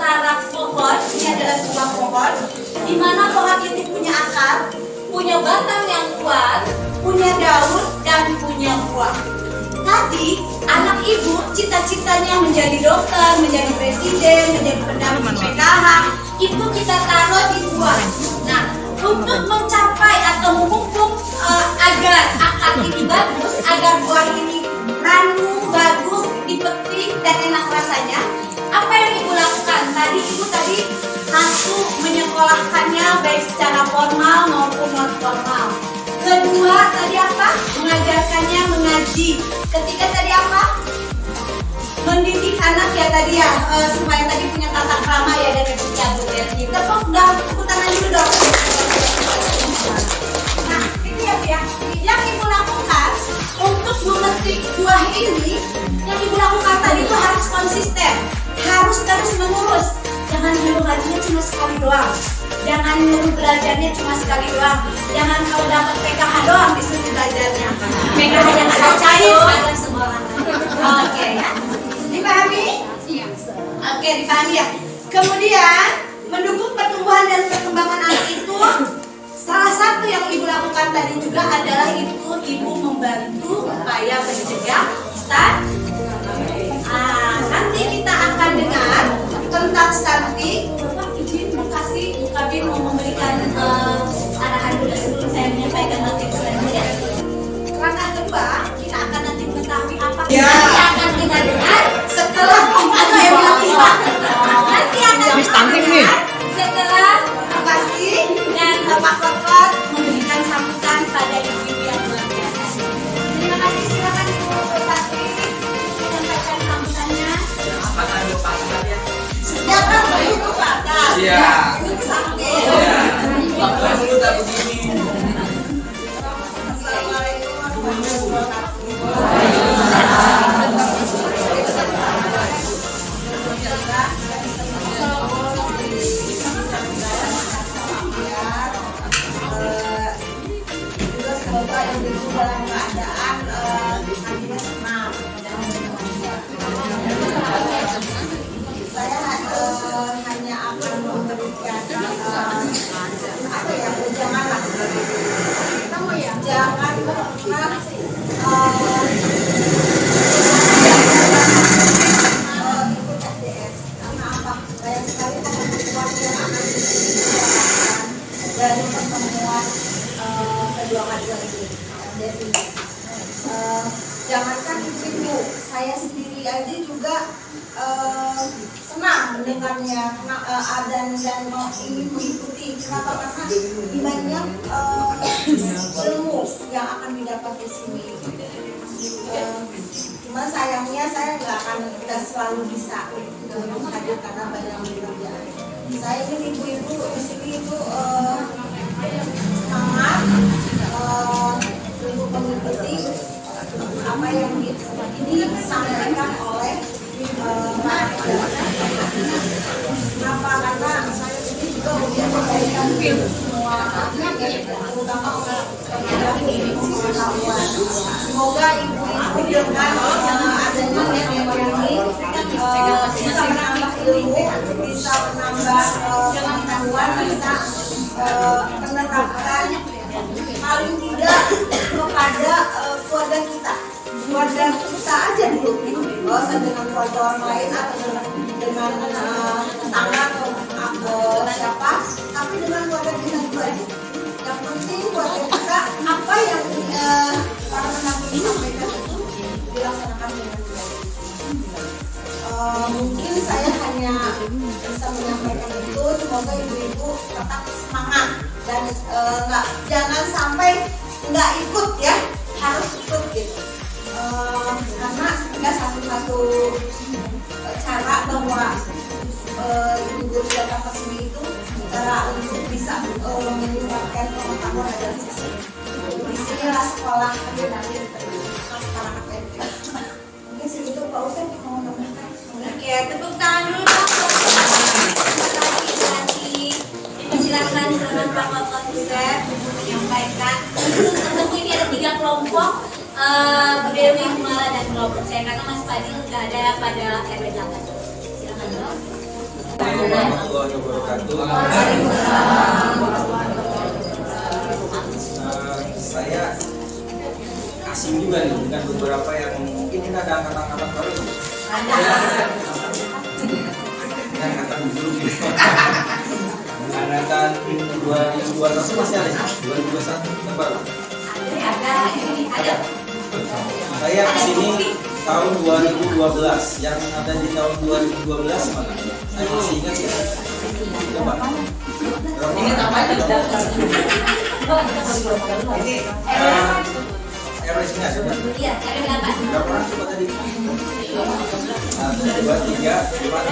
antara pohon, ini adalah sebuah pohon, di mana pohon itu punya akar, punya batang yang kuat, punya daun, dan punya buah. Tadi anak ibu cita-citanya menjadi dokter, menjadi presiden, menjadi pendamping PKH, itu kita taruh di buah. Nah, untuk mencapai atau memupuk agar akar ini bagus, agar buah ini ranum, bagus, dipetik dan enak rasanya, apa yang ibu lakukan? Tadi satu, menyekolahkannya baik secara formal maupun non formal. Kedua, tadi apa? Mengajarkannya mengaji. Ketiga tadi apa? Mendidik anak ya tadi ya, supaya tadi punya tata krama ya dan etika berarti. Tepuk tangan dulu dong. Nah, ini ya, yang ibu lakukan untuk memetik buah ini, yang ibu lakukan tadi itu harus konsisten, harus terus menerus. Jangan belajarnya cuma sekali doang. Jangan belajarnya cuma sekali doang. Jangan kalau dapat PKH doang disuruh belajarnya. PKH yang ada cair pada semua orang. Oke ya. Dipahami? Iya. Oke, dipahami ya. Kemudian mendukung pertumbuhan dan perkembangan anak itu, salah satu yang ibu lakukan tadi juga adalah itu ibu membantu upaya mencegah stunting. Nanti kita akan dengar tentang stunting. Bapak izin kasih Bu Kabir mau memberikan arahan dulu sebelum saya menyampaikan materi selanjutnya. Langkah kedua, kita akan nanti mengetahui apa yang akan kita dengar setelah ada yang melakukan. Nanti akan kita dengar setelah Bu Kasih dan Pak Kokot memberikan sambutan pada ibu-ibu yang luar biasa. Terima kasih, silakan Ibu Kasih menyampaikan sambutannya. Jangan begitu Pak. Iya. Sakit. Iya. Bapak dulu tak begini. Assalamualaikum warahmatullahi wabarakatuh. Semoga ibu dalam keadaan hatinya senang. Saya hanya akan memberikan janganlah jangan pernah ikut SDS karena apa? Banyak sekali pertemuan yang akan diberikan dari pertemuan kedua kajian ini. Jangankan ibu, saya sendiri aja juga senang mendengarnya dan mau ingin mengikuti. Kenapa? Karena banyak ilmu yang akan didapat di sini. Cuma sayangnya saya nggak selalu bisa hadir karena banyak pekerjaan. Saya ingin ibu-ibu di sini itu semangat untuk mengikuti apa yang disampaikan oleh kenapa? Karena saya sendiri juga udah memberikan semua terutama pengetahuan. Semoga ibu-ibu dengan adanya webinar ini bisa menambah ilmu, bisa menambah pengetahuan, bisa menerapkan paling tidak kepada keluarga kita aja dulu, nggak usah dengan keluarga orang lain atau dengan tetangga atau siapa, tapi dengan keluarga kita juga aja. Yang penting keluarga kita apa yang para pendamping sampaikan itu dilaksanakan dengan baik. Mungkin saya hanya bisa menyampaikan itu. Semoga ibu-ibu tetap semangat dan jangan sampai nggak ikut ya, harus ikut gitu. Karena nggak satu-satu cara bahwa ibu tidak dapat sini itu cara untuk bisa meningkatkan pengetahuan adalah disinilah sekolah nanti masyarakat PMK. Mungkin segitu Pak Ustaz mau menambahkan. Oke, tepuk tangan dulu Pak. Terima kasih. Silakan Pak Kokot Ustaz menyampaikan. Tentu ini ada 3 kelompok. Bu Dewi, Kumala, dan kelompok saya karena Mas Fadil nggak ada pada RW 8. Silakan dong. warahmatullahi wabarakatuh. Saya asing juga nih dengan beberapa yang mungkin ini ada angkatan-angkatan baru. Angkatan dulu gitu. Angkatan 2021 masih ada, 2021 kita baru. Ada. Saya kesini tahun 2012, yang ada di tahun 2012 mana? Saya masih ingat ya. Coba. Ingat apa? Ini RS-nya sudah. Iya, berapa orang coba tadi? 1, 2, 3, 4,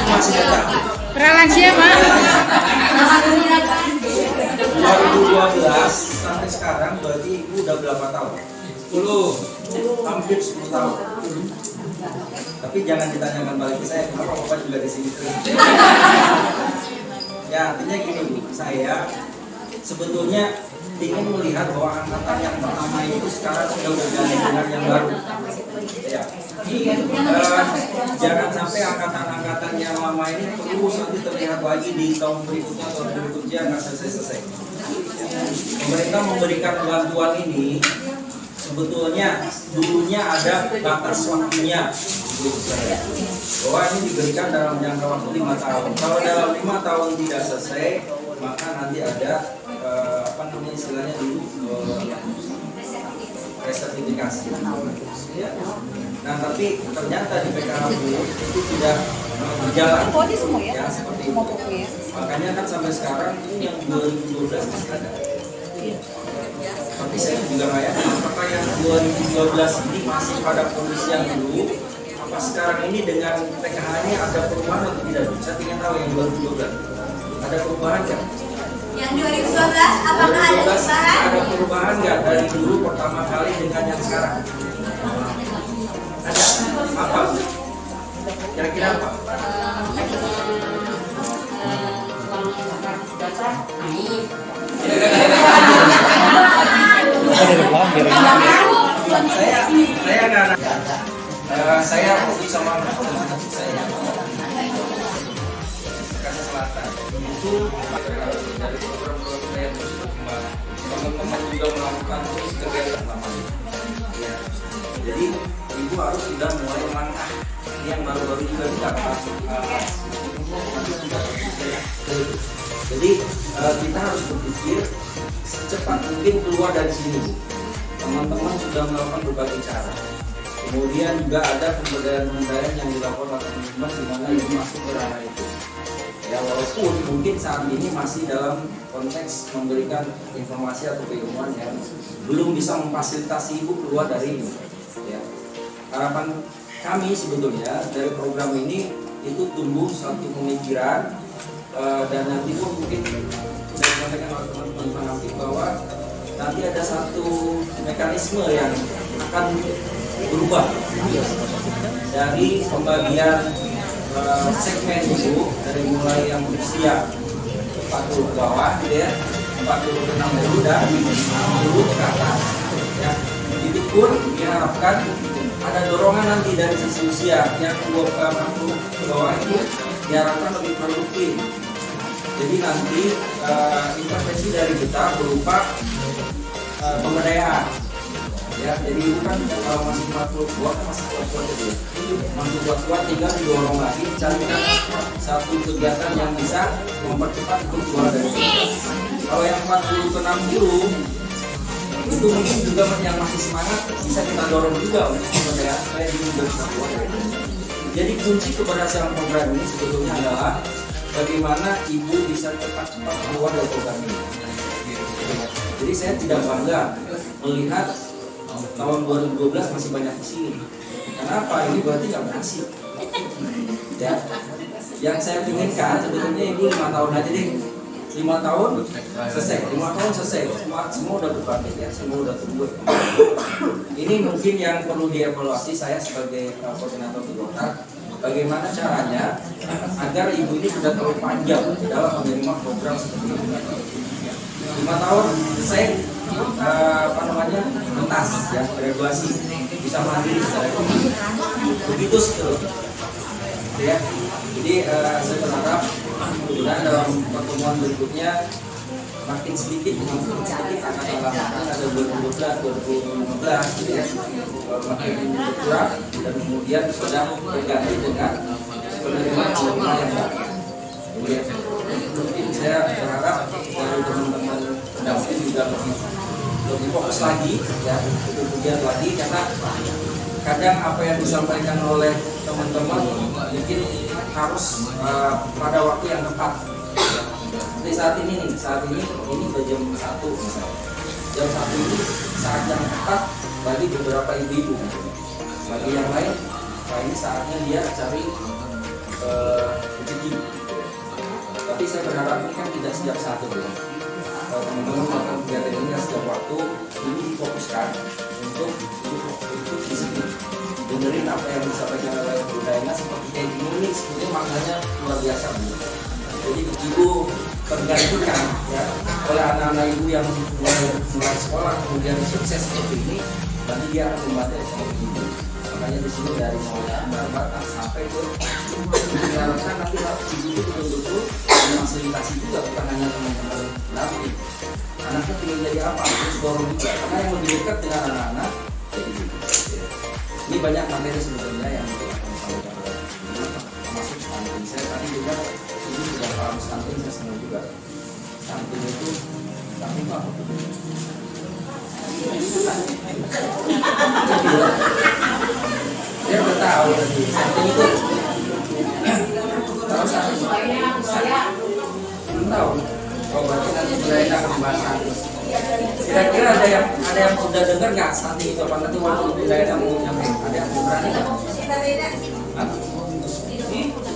masih ada. Rahasia, Pak. 2012 sampai sekarang berarti ibu udah berapa tahun? 10, hampir 10 tahun. Tapi jangan ditanyakan balik ke saya, kenapa bapak juga di sini terus? Ya artinya gini Bu, saya sebetulnya ingin melihat bahwa angkatan yang pertama itu sekarang sudah berganti dengan yang baru. Ya. Jangan sampai angkatan-angkatan yang lama ini terus nanti terlihat lagi di tahun berikutnya atau berikutnya nggak selesai-selesai. Pemerintah memberikan bantuan ini sebetulnya dulunya ada batas waktunya, bahwa ini diberikan dalam jangka waktu 5 tahun. Kalau dalam 5 tahun tidak selesai, maka nanti ada apa namanya istilahnya dulu resertifikasi. Ya. Nah tapi ternyata di PKHB itu tidak berjalan ya seperti itu. Makanya kan sampai sekarang ini yang 2012 masih ada. Tapi saya juga nggak yakin apakah yang 2012 ini masih pada kondisi yang dulu. Apa sekarang ini dengan PKH ini ada perubahan atau tidak? Saya ingin tahu yang 2012 ada perubahan nggak? Yang 2012 apakah ada perubahan? Ada perubahan nggak dari dulu pertama kali dengan yang sekarang? Ada apa? Kira-kira apa? Saya fokus sama saya Jakarta Selatan itu dari program-program yang berkembang, teman-teman juga melakukan terus kegiatan namanya. Ya. Jadi ibu harus sudah mulai melangkah. Ini yang baru-baru juga kita jadi kita harus berpikir secepat mungkin keluar dari sini. Teman-teman sudah melakukan berbagai cara. Kemudian juga ada pemberdayaan yang dilakukan oleh teman-teman di mana ini masuk ke ranah itu. Ya walaupun mungkin saat ini masih dalam konteks memberikan informasi atau keilmuan yang belum bisa memfasilitasi ibu keluar dari ini. Ya. Harapan kami sebetulnya dari program ini itu tumbuh satu pemikiran dan nanti pun mungkin saya sampaikan oleh teman-teman pengambil bahwa nanti ada satu mekanisme yang akan berubah dari pembagian segmen itu dari mulai yang usia 40 ke bawah gitu ya, 40 ke 60 dan 60 ke atas ya. Itu pun diharapkan ada dorongan nanti dari sisi usia yang 40 ke bawah itu diharapkan lebih produktif. Jadi nanti intervensi dari kita berupa pemberdayaan. Ya, jadi itu kan kalau masih 40 buah kan masih kuat-kuat gitu ya. Masih kuat-kuat tinggal didorong lagi carikan satu kegiatan yang bisa mempercepat untuk keluar dari sini. Kalau yang 40 ke 60 itu mungkin juga yang masih semangat bisa kita dorong juga untuk pemberdayaan supaya dia juga bisa keluar. Jadi kunci keberhasilan program ini sebetulnya adalah bagaimana ibu bisa cepat-cepat keluar dari program ini. Jadi saya tidak bangga melihat tahun 2012 masih banyak di sini. Kenapa? Ini berarti nggak berhasil. Ya, yang saya inginkan sebetulnya ibu 5 tahun aja deh. 5 tahun selesai, 5 tahun selesai. Semua udah berbangkit ya, semua udah tumbuh. Ini mungkin yang perlu dievaluasi saya sebagai koordinator Golkar. Bagaimana caranya agar ibu ini tidak terlalu panjang dalam menerima program seperti ini. 5 tahun selesai. tuntas ya, graduasi, bisa mandiri begitu seterusnya ya. Jadi saya berharap mudah-mudahan dalam pertemuan berikutnya makin sedikit akan ada 2012, 2015 gitu ya, makin berkurang dan kemudian sedang berganti dengan penerimaan yang baik. Mungkin saya berharap dari teman-teman pendamping juga lebih fokus lagi ya, lebih giat lagi, karena kadang apa yang disampaikan oleh teman-teman mungkin harus pada waktu yang tepat. Seperti saat ini udah jam 1 misalnya. Jam 1 ini saat yang tepat bagi beberapa ibu-ibu. Bagi yang lain, ini saatnya dia cari rezeki. Tapi saya berharap ini kan tidak setiap saat itu. Teman-teman melakukan kegiatan ini setiap waktu ini difokuskan untuk di sini. Dengerin apa yang disampaikan oleh Bu Daina seperti kayak gini, sebetulnya maknanya luar biasa. Jadi ibu tergantikan ya oleh anak-anak ibu yang mulai sekolah kemudian sukses seperti ini, nanti dia akan membantu ekonomi ibu. Makanya di sini dari mulai batas sampai ke diharapkan nanti ibu itu betul-betul memfasilitasi juga, bukan hanya teman-teman nanti anaknya ingin jadi apa, terus dorong juga, karena yang lebih dekat dengan anak-anak jadi ibu. Ini banyak materi sebenarnya yang dilakukan oleh termasuk stunting. Saya tadi juga ini sudah paham stunting, saya senang juga. Stunting itu apa? Dia udah tahu tadi. Stunting itu tahu stunting? Belum tahu. Oh, berarti nanti saya akan membahas. Kira-kira ada yang udah dengar nggak stunting itu apa? Nanti waktu saya mau nyampein, ada yang berani nggak?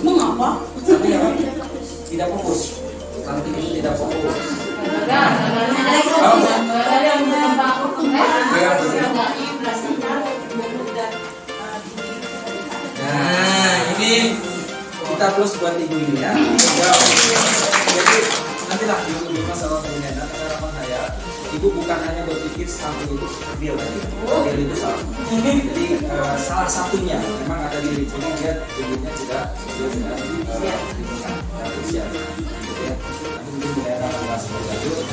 Mengapa? Stunting apa? Tidak fokus. Stunting itu tidak fokus. Nah, ini kita plus buat ibu ini ya. Jadi nantilah ibu masalah pendidikan harapan saya. Ibu bukan hanya berpikir stunting itu real tadi, real itu salah. Jadi salah satunya memang ada di sini, dia ibunya juga dengan usia. Nanti mungkin saya akan bahas lebih lanjut.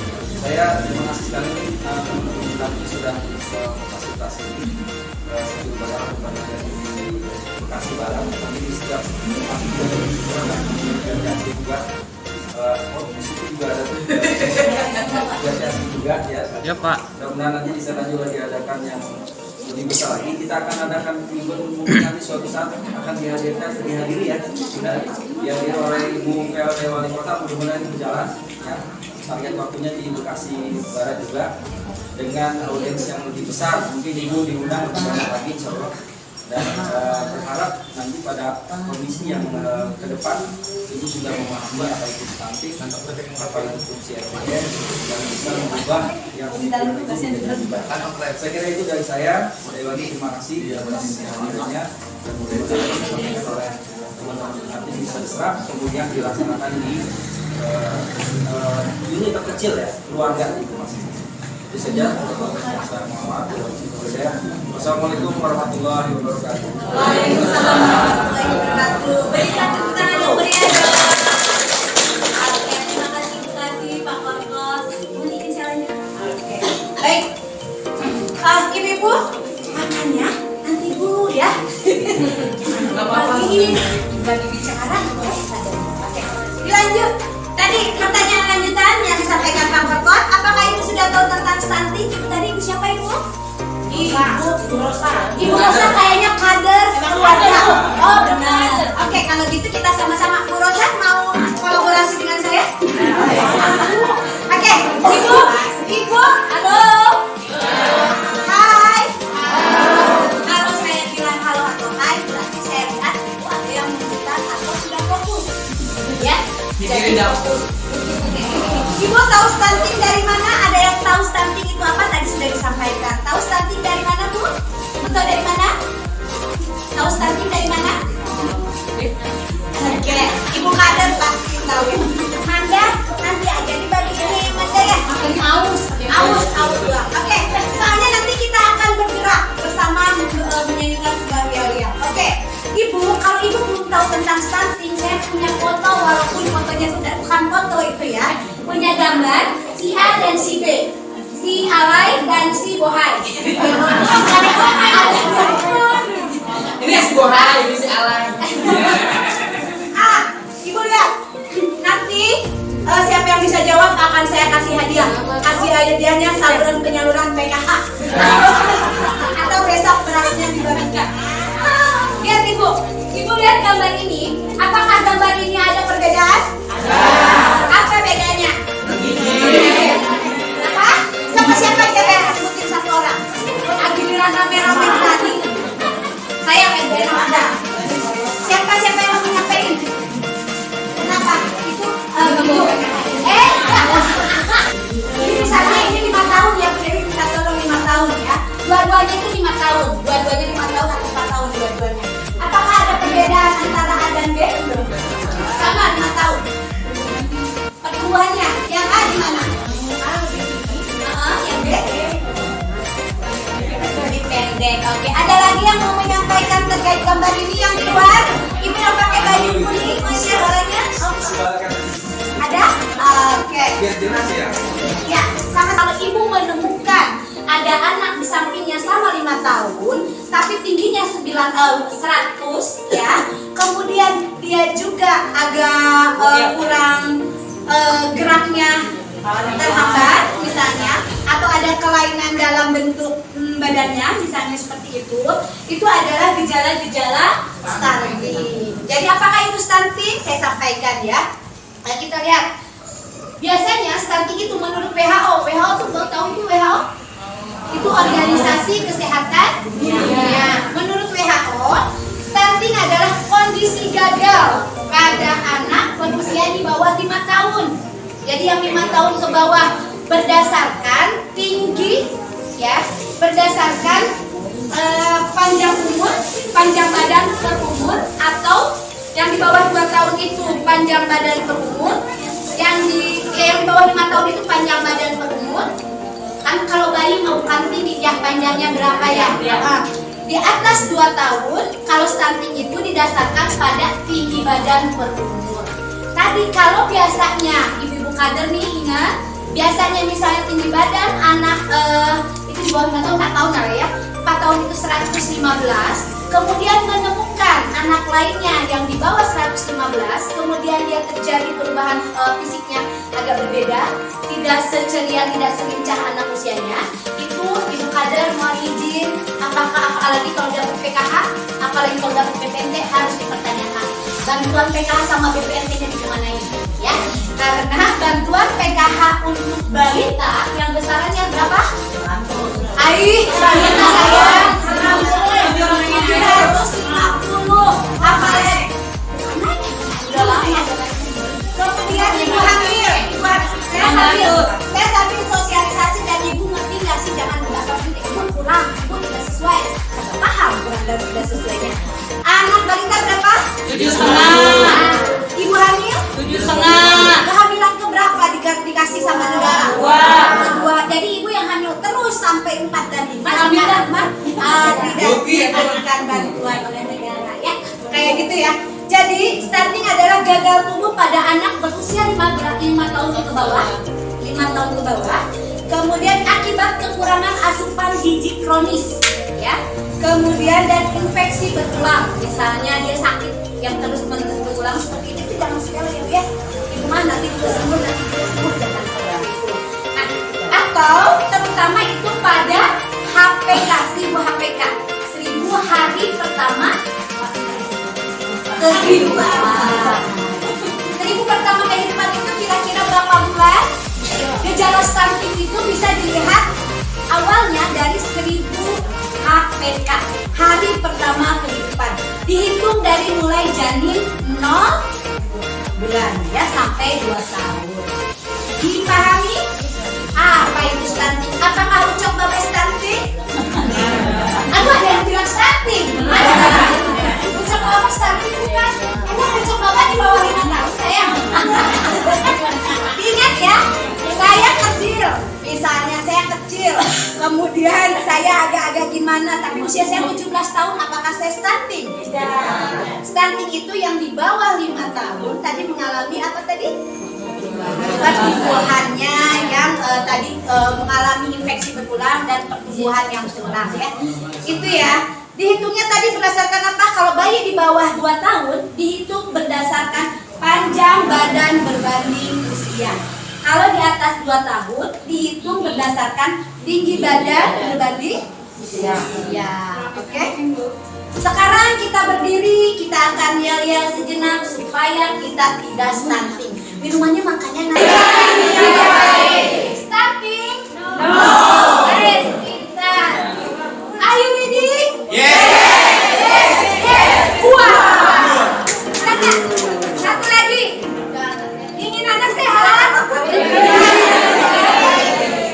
Saya terima kasih sekali teman-teman sudah memfasilitasi ini. Saya juga berharap kepada dari Bekasi Barat, tapi di setiap kami juga di situ juga ada juga ya Pak. Mudah-mudahan nanti di sana juga diadakan yang lebih besar lagi. Kita akan adakan event mungkin nanti suatu saat akan dihadiri ya, sudah dihadiri oleh Ibu PLT Wali Kota. Mudah-mudahan ini berjalan ya. Target waktunya di Bekasi Barat juga dengan audiens yang lebih besar. Mungkin Ibu diundang lebih banyak lagi insya Allah. Dan berharap nanti pada komisi yang ke depan Ibu sudah memahami apa itu stunting, apa itu fungsi RPN, dan bisa mengubah yang menjadi baik. Saya kira itu dari saya. Sekali lagi terima kasih atas hadirnya, dan mudah-mudahan disampaikan oleh teman-teman nanti bisa diserap kemudian dilaksanakan di unit terkecil ya, keluarga itu masing-masing. Itu saja. Wassalamualaikum warahmatullahi wabarakatuh. Waalaikumsalam warahmatullahi wabarakatuh. Berikan tepuk tangan dulu, berikan dong. Oke, terima kasih Pak Korkos. Ini inisialnya. Oke. Baik. Ibu-ibu, makannya nanti dulu ya. Pagi bagi bicara. Oke. Dilanjut. Tadi pertanyaan lanjutan yang disampaikan Pak Korkos, apakah Ibu sudah tahu tentang stunting? Tadi Ibu siapa Ibu? Ibu Rosa. Ibu Rosa kayaknya kader keluarga. Oh benar. Oke, kalau gitu kita sama-sama. Bu Rosa mau kolaborasi dengan saya? Oke, Ibu, halo. Hai. Kalau saya bilang halo atau hai, berarti saya lihat Ibu ada yang menunjukkan atau sudah fokus. Ya. Jadi fokus. Ibu tahu stunting dari mana? Ada yang tahu stunting itu apa? Tadi sudah disampaikan. Tahu stunting dari mana, Bu? Ibu tahu dari mana? Tahu stunting dari mana? Oke, Ibu kader pasti tahu. Manda, nanti aja dibagi ini Manda ya. Aus. hadiahnya saluran penyaluran PKH. Atau besok berasnya dibagikan. Lihat Ibu, Ibu lihat gambar ini. Apakah gambar ini ada perbedaan? Apa bedanya? Apa? Siapa yang sebutin satu orang? Giliran rame-rame tadi. Saya yang enak ada. Siapa yang mau nyampein? Kenapa? Itu Ibu. Ini misalnya ini 5 tahun ya, jadi kita tolong 5 tahun ya. Dua-duanya itu 5 tahun. Dua-duanya 5 tahun atau 4 tahun dua-duanya. Apakah ada perbedaan antara A dan B? Sama 5 tahun. Pertumbuhannya yang A di mana? Yang B? Lebih pendek. Oke, ada lagi yang mau menyampaikan terkait gambar ini yang di luar? Ibu yang pakai baju kuning, masih orangnya? Ada? Oke. Biar jelas ya. Ya, sama kalau ibu menemukan ada anak di sampingnya sama 5 tahun, tapi tingginya 100 ya. Kemudian dia juga agak kurang geraknya terhambat misalnya, atau ada kelainan dalam bentuk badannya misalnya seperti itu adalah gejala-gejala stunting. Jadi apakah itu stunting? Saya sampaikan ya. Nah, kita lihat. Biasanya stunting itu menurut WHO. WHO tuh mau tahu itu WHO? Itu Organisasi Kesehatan Dunia. Menurut WHO, stunting adalah kondisi gagal pada anak berusia di bawah 5 tahun. Jadi yang 5 tahun ke bawah berdasarkan tinggi ya, berdasarkan panjang umur, panjang badan per umur, atau yang di bawah 2 tahun itu panjang badan per umur, yang di bawah 5 tahun itu panjang badan per umur. Kan kalau bayi mau bukan tinggi ya, panjangnya berapa ya? Di atas 2 tahun kalau stunting itu didasarkan pada tinggi badan per umur. Tadi kalau biasanya ibu-ibu kader nih ingat, biasanya misalnya tinggi badan anak itu di bawah 5 tahun, 4 tahun lah ya, 4 tahun itu 115. Kemudian menemukan anak lainnya yang di bawah 115, kemudian dia terjadi perubahan fisiknya agak berbeda, tidak seceria, tidak selincah anak usianya, itu ibu kader mau izin, apalagi kalau dapat PKH, apalagi kalau dapat BPNT harus dipertanyakan. Bantuan PKH sama BPNT-nya dikemanain ya? Karena bantuan PKH untuk balita yang besarannya berapa? Balita sayang 750. Apalagi udah lama. Kemudian ibu hamil, saya sambil sosialisasi dan ibu ngerti nggak sih, jangan mendapat ibu kurang, ibu tidak sesuai, agak paham kurang dan tidak sesuainya. Anak balita berapa? 7,5. Ibu hamil? 7,5. Kehamilan keberapa dikasih sama negara? Kedua. Jadi ibu yang hamil terus sampai 4 dan 5 tidak diberikan bantuan oleh negara ya. Kayak gitu ya. Jadi stunting adalah gagal tumbuh pada anak berusia 5 tahun ke bawah. 5 tahun ke bawah. Kemudian akibat kekurangan asupan gizi kronis ya. Kemudian dan infeksi berulang. Misalnya dia sakit yang terus-menerus berulang seperti itu, jangan sekali ya. Ibu mah nanti juga sembuh, jangan seperti itu. Nah, atau terutama itu pada HPK, 1000 HPK, 1000 hari pertama kehidupan. 1000 pertama kehidupan itu kira-kira berapa bulan? Gejala stunting itu bisa dilihat awalnya dari 1000 HPK, hari pertama kehidupan. Dihitung dari mulai janin 0 bulan ya sampai 2 tahun. Dipahami? Apa itu stunting? Apakah ucap bapak stunting? Aduh, ada yang bilang stunting. Ucap bapak stunting bukan? Emang ucap bapak di bawah 5 tahun sayang? Ingat ya, saya kecil. Misalnya saya kecil, kemudian saya agak-agak gimana, tapi usia saya 17 tahun, apakah saya stunting? Tidak. Stunting itu yang di bawah 5 tahun tadi mengalami apa tadi? Pertumbuhannya yang tadi mengalami infeksi berulang dan pertumbuhan yang kurang ya. Itu ya. Dihitungnya tadi berdasarkan apa? Kalau bayi di bawah 2 tahun dihitung berdasarkan panjang badan berbanding usia. Kalau di atas 2 tahun dihitung berdasarkan tinggi badan berbanding usia. Oke? Sekarang kita berdiri, kita akan yel-yel sejenak supaya kita tidak stunting. Minumannya makannya nanti. Stunting? No. Yes, kita. Are you ready? Satu lagi. Ingin anak sehat?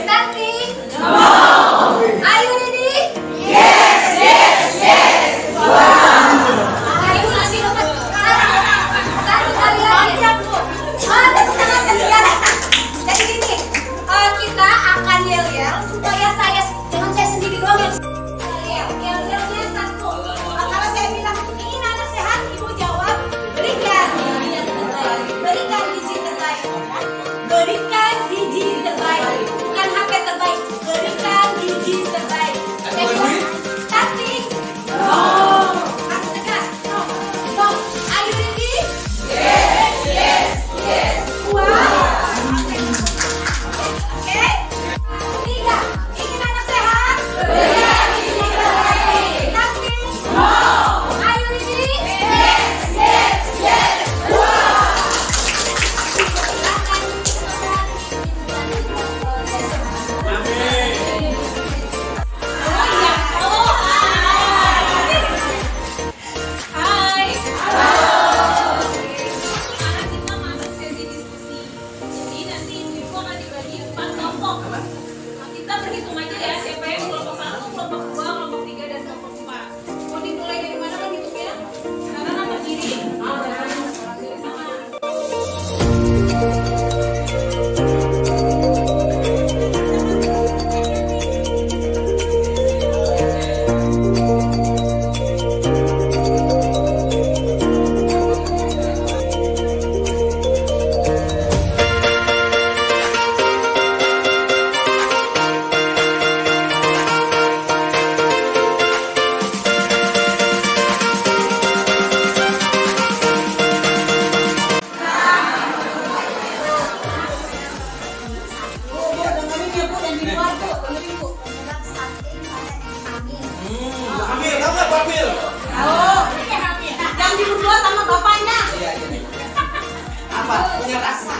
Stunting? No. Are you ready? Ayo masih dapat. Satu kali lagi. Tepuk tangan ketiga. Jadi gini, kita akan yel-yel supaya jangan saya sendiri doang yang yel-yelnya satu. Kalau saya bilang ingin anak sehat, ibu jawab berikan gizi terbaik. Berikan gizi terbaik. Bukan HP terbaik. Berikan gizi terbaik. Stunting? No. Aku tegas. No. Are you ready? Yes. Oke. 3. Ingin anak sehat? Stunting? No. Are you ready? Yes. Hai. Anak kita masuk sesi diskusi. Jadi nanti info akan dibagi 4 kelompok. Kita berhitung aja ya siapa yang kelompok 1, kelompok 2, kelompok 3 dan kelompok 4. Mau dimulai dari mana kan hitungnya? Kanan apa kiri? Dari sana. Yang diberdua sama bapaknya. Apa? Punya rasa.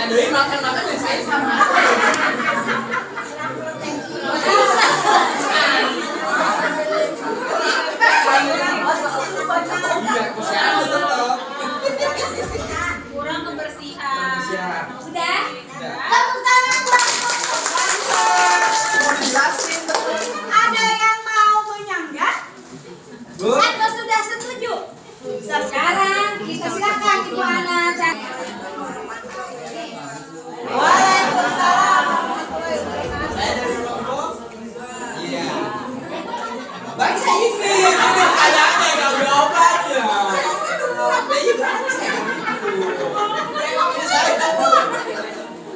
Dewi makan yang saya sama. Kurang kebersihan. Sudah? Tepuk tangan buat ada yang mau menyanggah? Atau sudah setuju? Sekarang kita silakan Ibu Ana. Waalaikumsalam. Bangsa ini ada nggak berobat ya.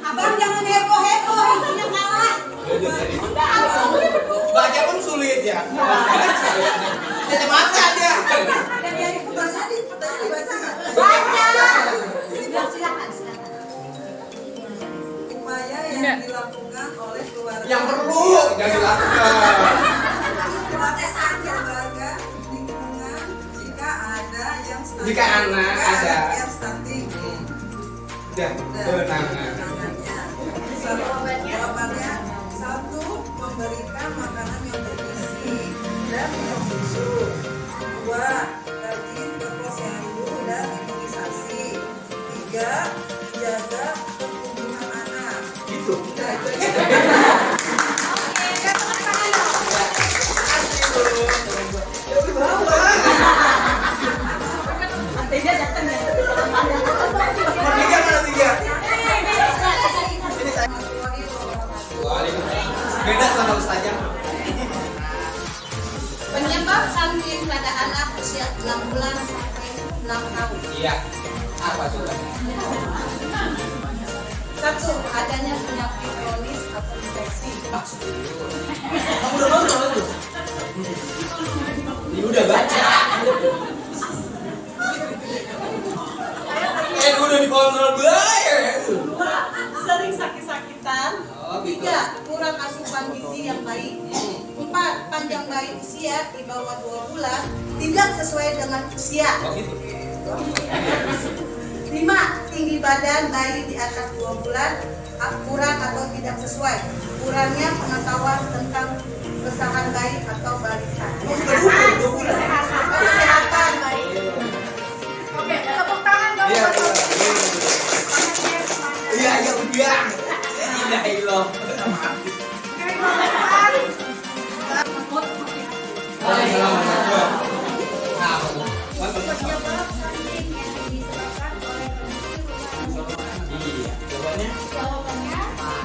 Abang jangan heboh-heboh, intinya kalah. Baca pun sulit ya. Jadi baca dia. Baca. Silakan. Upaya yang dilakukan oleh keluarga Yang perlu jangan dilakukan. keluarga lingkungan jika ada yang stunting. Jika anak ada. yang stunting. Dan benangan. Jawabannya 1. Memberikan makanan yang bergizi dan minum susu. 2. Rajin ke posyandu dan imunisasi. 3. Jaga pertumbuhan anak. Gitu. Beda sama ustazah. Penyebab stunting pada anak usia 6 bulan sampai 18 6 tahun. Iya. Apa coba? 1. Adanya penyakit kronis atau infeksi. Kamu udah nonton itu? Ini udah baca. Gue udah dikontrol bayar. 2. Sering sakit-sakitan. Oh, gitu. 3. Kurang asupan gizi yang baik. 4. Panjang bayi usia di bawah 2 bulan tidak sesuai dengan usia. Oh gitu. 5. Tinggi badan bayi di atas 2 bulan kurang atau tidak sesuai. Kurangnya pengetahuan tentang kesahan bayi atau balita. Kesehatan bayi. Oke, tepuk tangan dong. Iya, iya, iya, iya. Tidak ilah. Jawabannya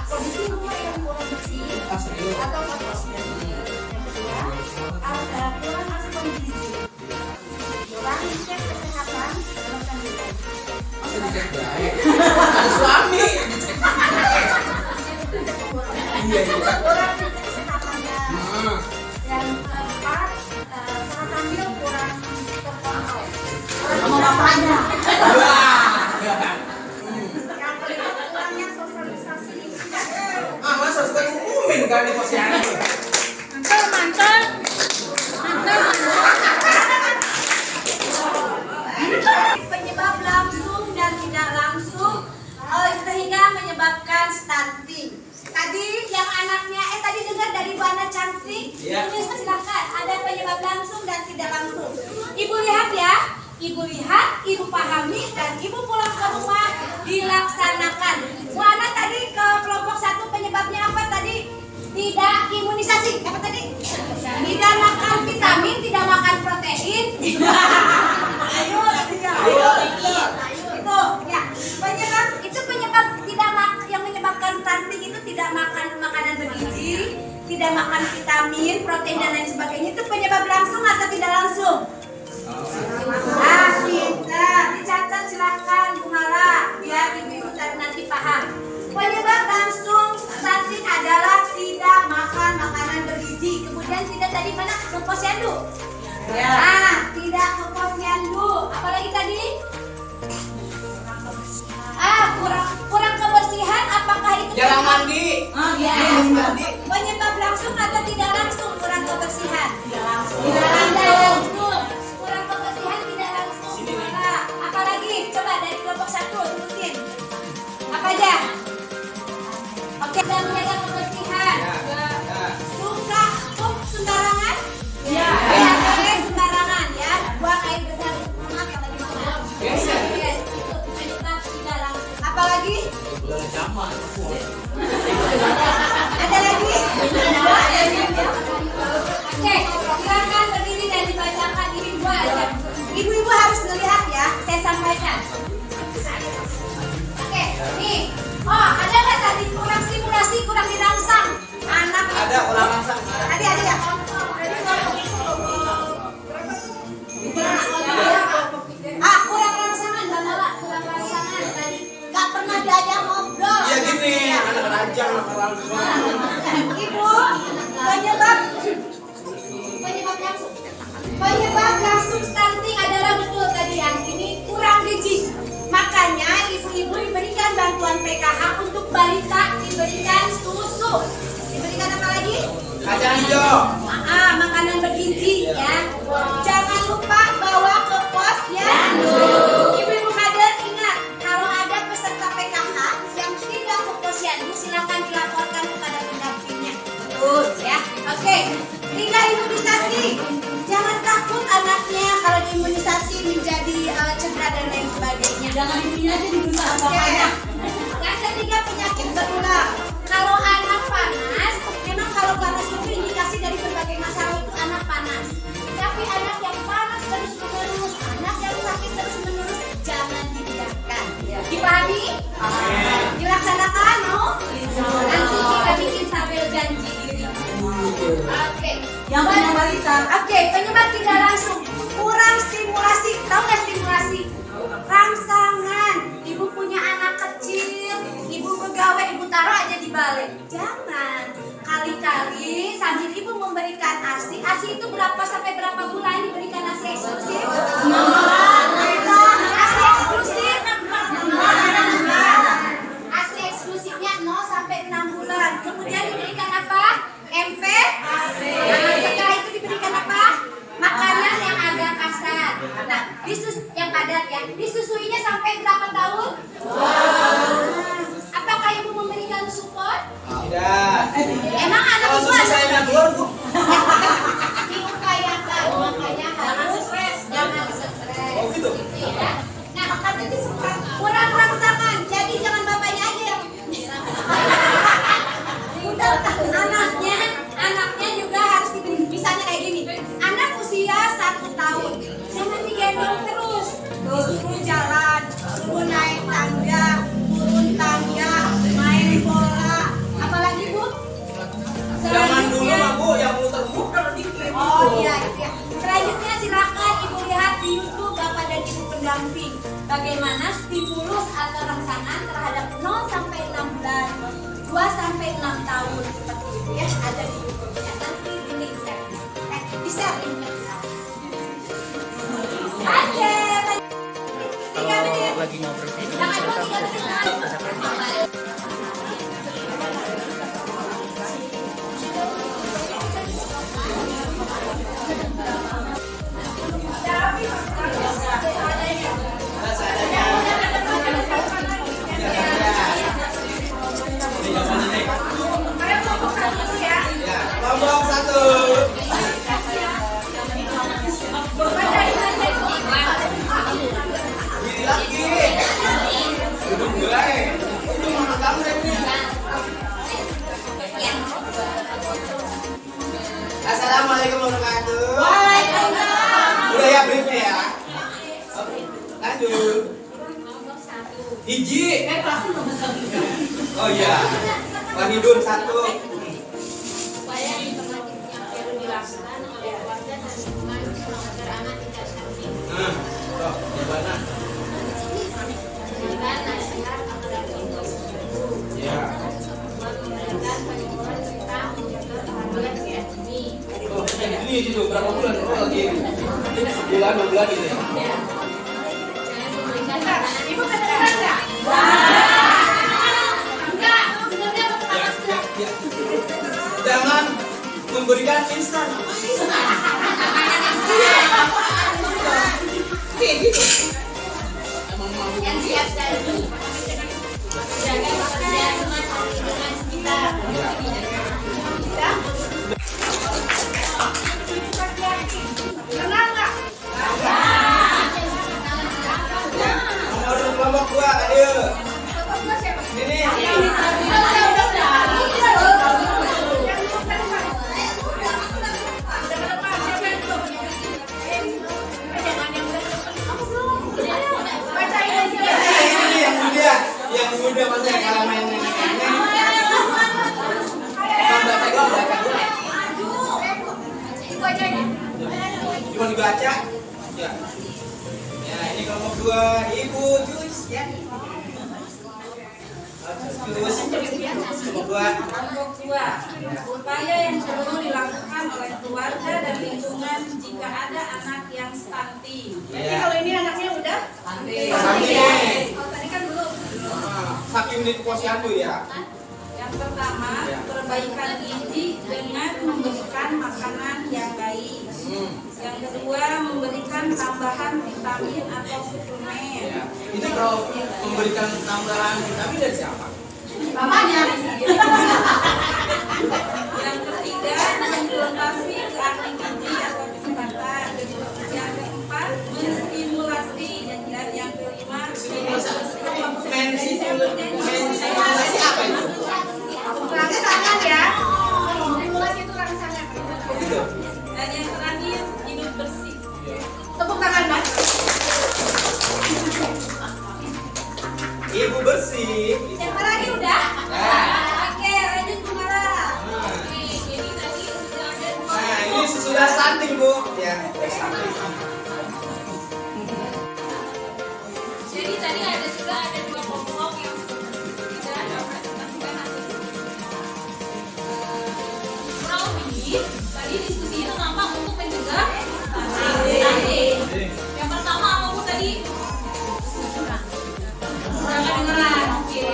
kondisi rumah yang kurang bersih atau kotor. Yang kedua, ada kurang asupan gizi, kurang cek kesehatan dalam kandungan. Ada suami. Iya, iya. Kurang cek kesehatannya. Yang keempat, saat hamil kurang terkontrol. Sama bapaknya. Yang kelima, kurangnya sosialisasi lingkungan. Masa suka ngumumin kan di posyandu. Penyebab langsung dan tidak langsung sehingga menyebabkan stunting. Tadi yang anaknya tadi dengar dari Bu Ana Cantik. Iya. Tulis silakan. Ada penyebab langsung dan tidak langsung. Ibu lihat ya. Ibu lihat, ibu pahami, dan ibu pulang ke rumah dilaksanakan. Bu Ana tadi ke kelompok 1 penyebabnya apa tadi? Tidak imunisasi. Apa tadi? Tidak makan vitamin, tidak makan protein. Ayo, ayo. Itu ya. Penyebab tidak yang menyebabkan stunting itu tidak makan makanan bergizi, tidak makan vitamin, protein dan lain sebagainya. Itu penyebab langsung atau tidak langsung? Pintar, dicatat silakan Bu Mala biar ibu nanti paham. Penyebab langsung stunting adalah tidak makan makanan bergizi. Kemudian tidak tadi mana ke posyandu? Ya. Tidak ke posyandu. Apalagi tadi? Kurang kebersihan. Apakah itu? Jarang mandi. Ya. Mandi. Penyebab langsung atau tidak langsung kurang kebersihan? Tidak langsung. Kurang kebersihan tidak langsung. Apalagi? Coba dari kelompok 1 sebutin. Apa aja? Oke, dan menjaga kebersihan. Suka sembarangan? Ya. Tidak boleh sembarangan ya. Buang air besar di rumah yang lagi makan. Biasa. Itu penyebab tidak langsung. Apalagi? Ada lagi? Oke, silakan berdiri dan dibacakan ini 2 aja. Ibu-ibu harus melihat ya, saya sampaikan. Oke, nih. Oh, ada nggak tadi kurang stimulasi, kurang dirangsang? Anak Ada ulang langsung. ada ya? Kurang rangsangan, Mbak Mala, kurang rangsangan. Nggak pernah diajak ngobrol. Iya gini, anak rajang Ibu, penyebab langsung stunting adalah betul tadi yang ini kurang gizi. Makanya ibu-ibu diberikan bantuan PKH untuk balita, diberikan susu. Diberikan apa lagi? kacang hijau. Makanan bergizi ya. Jangan lupa bawa ke pos ya. Ibu-ibu kader ingat, kalau ada peserta PKH yang tidak ke posyandu silakan dilaporkan kepada pendampingnya. Betul ya. Oke. Tinggal imunisasi. Jangan takut anaknya kalau diimunisasi menjadi cedera dan lain sebagainya. Jangan ini aja dibunuh apa-apanya. Yang ketiga penyakit berulang. Kalau anak panas, memang kalau panas itu indikasi dari berbagai masalah itu anak panas. Tapi anak yang panas terus menerus, anak yang sakit terus menerus, jangan dibiarkan. Dipahami? Dilaksanakan mau? Nanti kita bikin tabel janji diri. Oke. Yang punya balita. Oke, penyebab tidak langsung kurang stimulasi. Tahu nggak stimulasi? boleh. Jangan. Kali-kali sambil ibu memberikan ASI. ASI itu berapa sampai berapa bulan diberikan ASI eksklusif? 6 bulan. ASI eksklusif 6 bulan. ASI eksklusifnya 0 sampai 6 bulan. Kemudian diberikan apa? MP. Nah, setelah itu diberikan apa? Makanan yang agak kasar. Nah, yang padat ya. Disusuinya sampai berapa tahun? Apakah ibu memberikan support? Tidak. Emang anak Kalau ibu susu saya nggak keluar, Bu. diupayakan, makanya harus jangan stres. Oh, gitu? Iya. Nah, makanya kurang rangsangan. Jadi jangan bapaknya aja yang udah anaknya juga harus diberi. Misalnya kayak gini, anak usia 1 tahun, jangan digendong terus, disuruh jalan, suruh naik tangga, turun tangga, main bola, apalagi Bu? Zaman dulu mah, Bu, yang muter-muter dikit. Oh iya, iya. Selanjutnya silakan ibu lihat di YouTube Bapak dan Ibu pendamping bagaimana stimulus atau rangsangan terhadap 0 sampai 6 bulan, 2 sampai 6 tahun seperti itu ya, ada di YouTube-nya. Nanti di link share. Di-share linknya. Oke, 3 menit. Lagi ngobrol kayak gini, Jangan lupa 3 menit. Kelompok 1. Ini lagi. Duduk mulai. Itu mana kamu ini? Assalamualaikum warahmatullahi wabarakatuh. Waalaikumsalam. Udah ya briefnya ya. Lanjut. Hiji. Oh iya. Wahidun 1. Upaya informatif yang perlu dilakukan oleh keluarga dan lingkungan agar anak tidak stunting. Tuh, gimana? Memberikan nasihat kepada ibu ibu. Ya. Memberikan penyuluhan tentang menjaga kehamilan sehat ini. Oh, ini gitu. Berapa bulan? Oh, lagi sebulan, 2 bulan gitu ya. Jangan memberikan makanan Ibu kedengeran nggak? Enggak, sebenarnya Ya. Jangan memberikan instan. Gitu. Emang mau yang siap dari jaga pekerjaan dengan lingkungan sekitar. Kenal nggak? nomor kelompok 2 ayo. Ini. Ini yang muda. Yang muda masa yang kalah main nenek-nenek. Tambah tega baca. Cuma dibaca. Ya. Ya, ini kelompok 2 Ibu Jus ya. Terus kelompok 2. Kelompok 2, upaya yang perlu dilakukan oleh keluarga dan lingkungan jika ada anak yang stunting. Jadi Ya. kalau ini anaknya udah Stunting. Stunting. Oh, tadi kan belum. Saking di posyandu ya. Yang pertama, perbaikan gizi dengan memberikan makanan yang baik. Yang kedua, memberikan tambahan vitamin atau suplemen. Ya. Itu kalau memberikan tambahan vitamin dari siapa? Bapaknya. Yang ketiga, mengimplementasi keahlian gizi atau kesehatan. Yang keempat, menstimulasi. Dan yang kelima, Menstimulasi apa itu? Rangsangan ya. Stimulasi itu rangsangan. Gitu. dan yang terakhir, hidup bersih. Tepuk tangan, Mas. Ibu bersih. Siapa lagi udah? Nah, tadi diskusinya tentang untuk mencegah stunting. Yang pertama apa Bu tadi? Dengar-dengaran. Oke.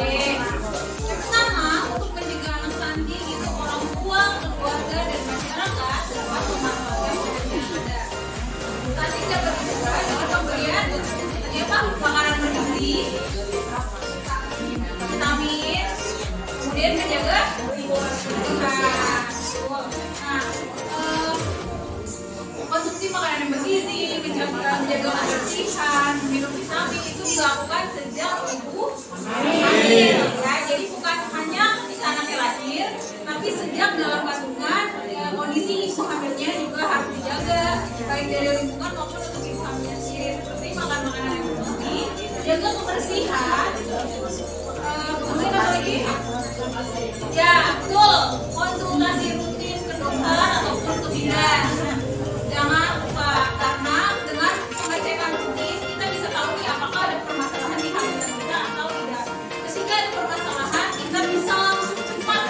Yang pertama untuk mencegah anak stunting itu orang tua, keluarga dan masyarakat dapat memanfaatkan potensi yang ada. Stunting dapat dicegah dengan pemberian makanan bergizi, vitamin, kemudian menjaga konsumsi makanan yang bergizi, menjaga kebersihan, minum vitamin itu dilakukan sejak ibu hamil. Ya, jadi bukan hanya ketika anaknya lahir, tapi sejak dalam kandungan kondisi ibu hamilnya juga harus dijaga, baik dari lingkungan maupun untuk ibu hamilnya sendiri, seperti makan makanan yang bergizi, jaga kebersihan. Kemudian apa lagi? Ya, betul. Konsultasi rutin ke dokter ataupun ke bidan. Jangan lupa, karena dengan pengecekan rutin kita bisa tahu nih apakah ada permasalahan di kehamilan kita atau tidak. Ketika ada permasalahan, kita bisa langsung cepat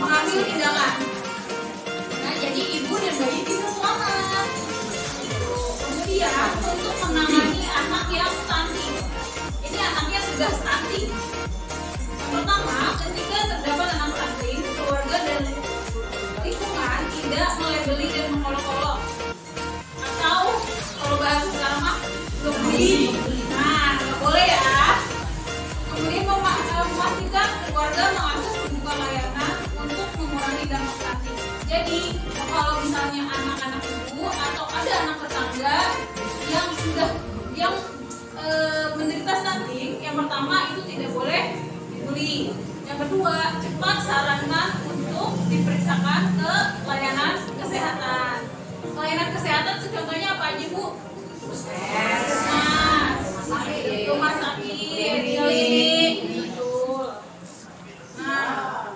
mengambil tindakan. Nah, jadi ibu dan bayi bisa selamat. Kemudian untuk menangani anak yang stunting, ini anaknya sudah stunting. Pertama, ketika terdapat anak stunting, keluarga dan lingkungan tidak melabeli dan mengolok-olok, atau kalau bahasa sekarang mah ngebully. Nah, nggak boleh ya. Kemudian memastikan keluarga mengakses pembuka layanan untuk mengurangi dampak stunting. Jadi, kalau misalnya anak-anak ibu atau ada anak tetangga yang sudah menderita stunting, yang pertama itu tidak boleh dibully. Yang kedua, cepat sarankan untuk diperiksakan ke layanan kesehatan. Layanan kesehatan contohnya apa aja Bu? Puskesmas, rumah sakit, klinik, betul. Nah,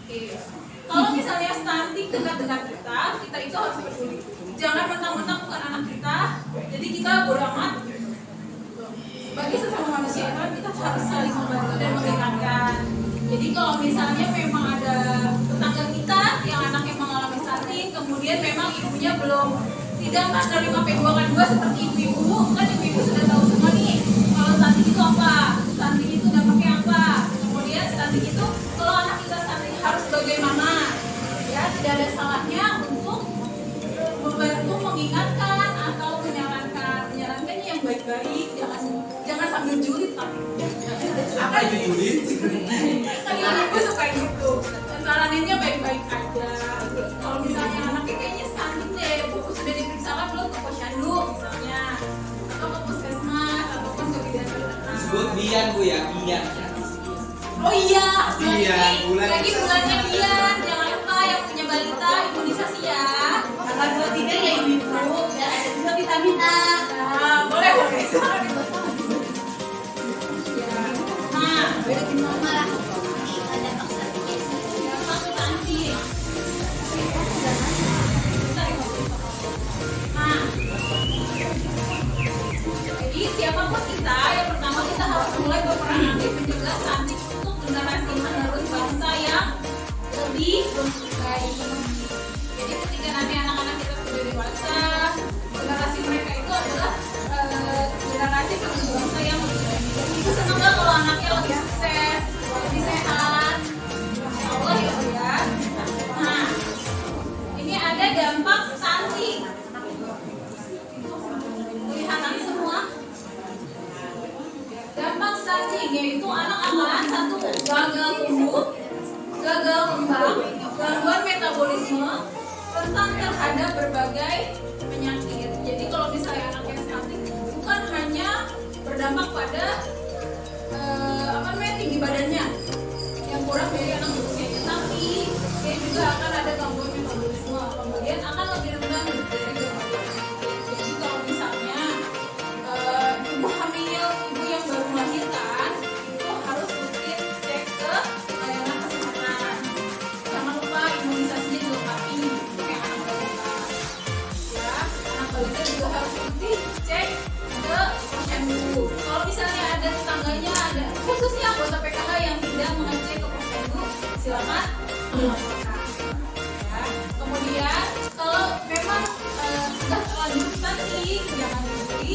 oke. Kalau misalnya stunting dekat-dekat kita itu harus peduli. Jangan mentang-mentang bukan anak kita, jadi kita bodo amat. Bagi sesama manusia kan kita harus saling membantu dan mengingatkan. Jadi kalau misalnya memang ada tetangga kita yang anaknya mengalami stunting, kemudian memang ibunya tidak menerima P2K2 seperti ibu-ibu, kan ibu-ibu sudah tahu semua nih kalau stunting itu apa, stunting itu dampaknya apa, kemudian stunting itu kalau anak kita stunting harus bagaimana, ya tidak ada salahnya untuk membantu mengingatkan atau menyarankannya yang baik-baik, jangan sambil julid tapi Apa itu julid? kan ibu suka gitu, saraninnya baik-baik aja. Kalau misalnya anaknya kayaknya stunting deh, bu sudah diperiksakan belum ke posyandu misalnya, atau ke puskesmas ataupun ke bidan terdekat. Disebut bian Bu ya, bian. Oh iya, Bian, lagi bulannya bian, jangan lupa yang punya balita imunisasi ya. Tanggal 23 ya ibu-ibu, dan ada juga vitamin A. Nah, boleh. Nah, Malah ada maksudnya. satu nanti. Nah, jadi siapapun kita, yang pertama kita harus mulai berperan aktif mencegah stunting untuk generasi menerus bangsa yang lebih baik. Jadi ketika nanti anak-anak kita sudah dewasa, generasi mereka itu adalah generasi penerus bangsa yang lebih baik. Itu senang gak kalau anaknya lebih sukses, lebih sehat? Insya Allah ya Bu ya. Nah, ini ada dampak stunting. Kelihatan semua. Dampak stunting yaitu anak akan satu gagal tumbuh, gagal kembang, gangguan metabolisme, rentan terhadap berbagai penyakit. Jadi kalau misalnya anaknya stunting bukan hanya berdampak pada tinggi badannya yang kurang dari anak usianya, tapi dia juga akan ada gangguan metabolisme, kemudian akan lebih rendah dari berbagai penyakit. Jadi kalau misalnya ibu hamil, ibu yang baru melahirkan itu harus rutin cek ke layanan kesehatan. Jangan lupa imunisasinya dilengkapi kayak anak balita. Ya, anak balita juga harus rutin cek ke posyandu. Kalau misalnya ada tetangganya, ada khususnya anggota PKH yang tidak mengecek ke posyandu, silakan melaporkan.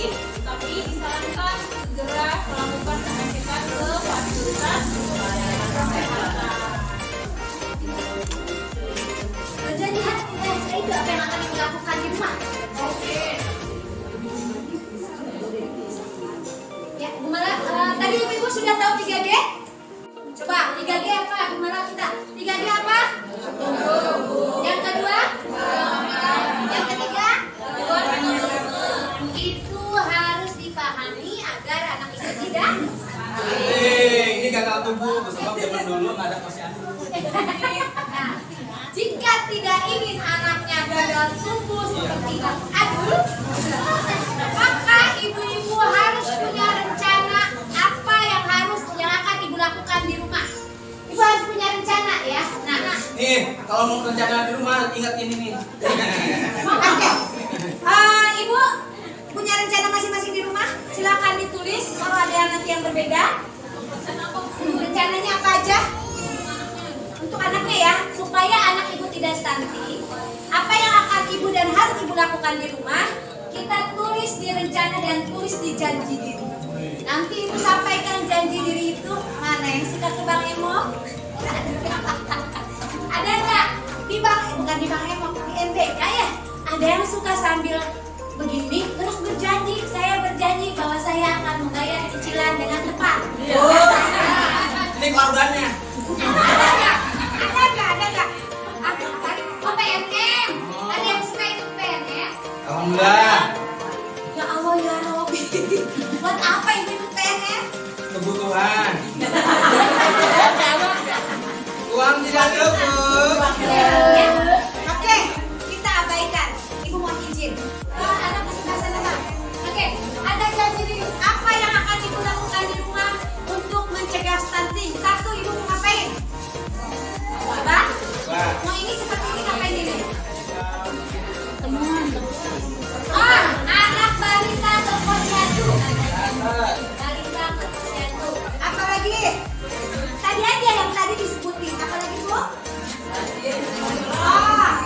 lagi, tapi disarankan segera melakukan pengecekan ke fasilitas kesehatan. Perjanjian itu apa yang akan dilakukan di rumah? Oke. Ya, Bu Mala, tadi Ibu sudah tahu 3G? Coba 3G apa? Bu Mala kita. 3G apa? Yang kedua? Yang ketiga? Itu harus dipahami agar anak itu tidak. Ini gagal tubuh, sebab zaman dulu nggak ada posyandu. Nah, jika tidak ingin anaknya gagal tumbuh seperti adul, maka ibu-ibu harus punya rencana apa yang akan ibu lakukan di rumah. Ibu harus punya rencana ya. Nah, Nih, kalau mau rencana di rumah, ingat ini nih. oke. Ibu punya rencana masing-masing di rumah. Silakan ditulis kalau ada yang nanti yang berbeda. Rencananya apa aja? Untuk anaknya ya, supaya anak ibu tidak stunting. Apa yang akan ibu dan harus ibu lakukan di rumah, kita tulis di rencana dan tulis di janji diri. Nanti ibu sampaikan janji diri itu. Mana yang suka ke Bang Emo? Ada nggak? Bukan di Bang Emo, di NBK ya. Ada yang suka sambil begini terus berjanji, saya berjanji bahwa saya akan membayar cicilan dengan tepat. Ini keluarganya. Ada nggak? Oh, PNM. Ada yang suka ikut PNM? Alhamdulillah. Ya Allah ya Robi. Buat apa ibu ikut PNM? Kebutuhan. Uang tidak cukup. Oke, kita abaikan. Ibu mohon izin. Anak di sebelah sana, Bang. Oke, ada janji diri. Apa yang akan ibu lakukan di rumah untuk mencegah stunting? Satu, ibu mau ngapain? Apa? Mau ini seperti ini ngapain ini? Anak balita ke posyandu. Balita ke posyandu. Apa lagi? Tadi aja yang tadi disebutin. Apa lagi, Bu?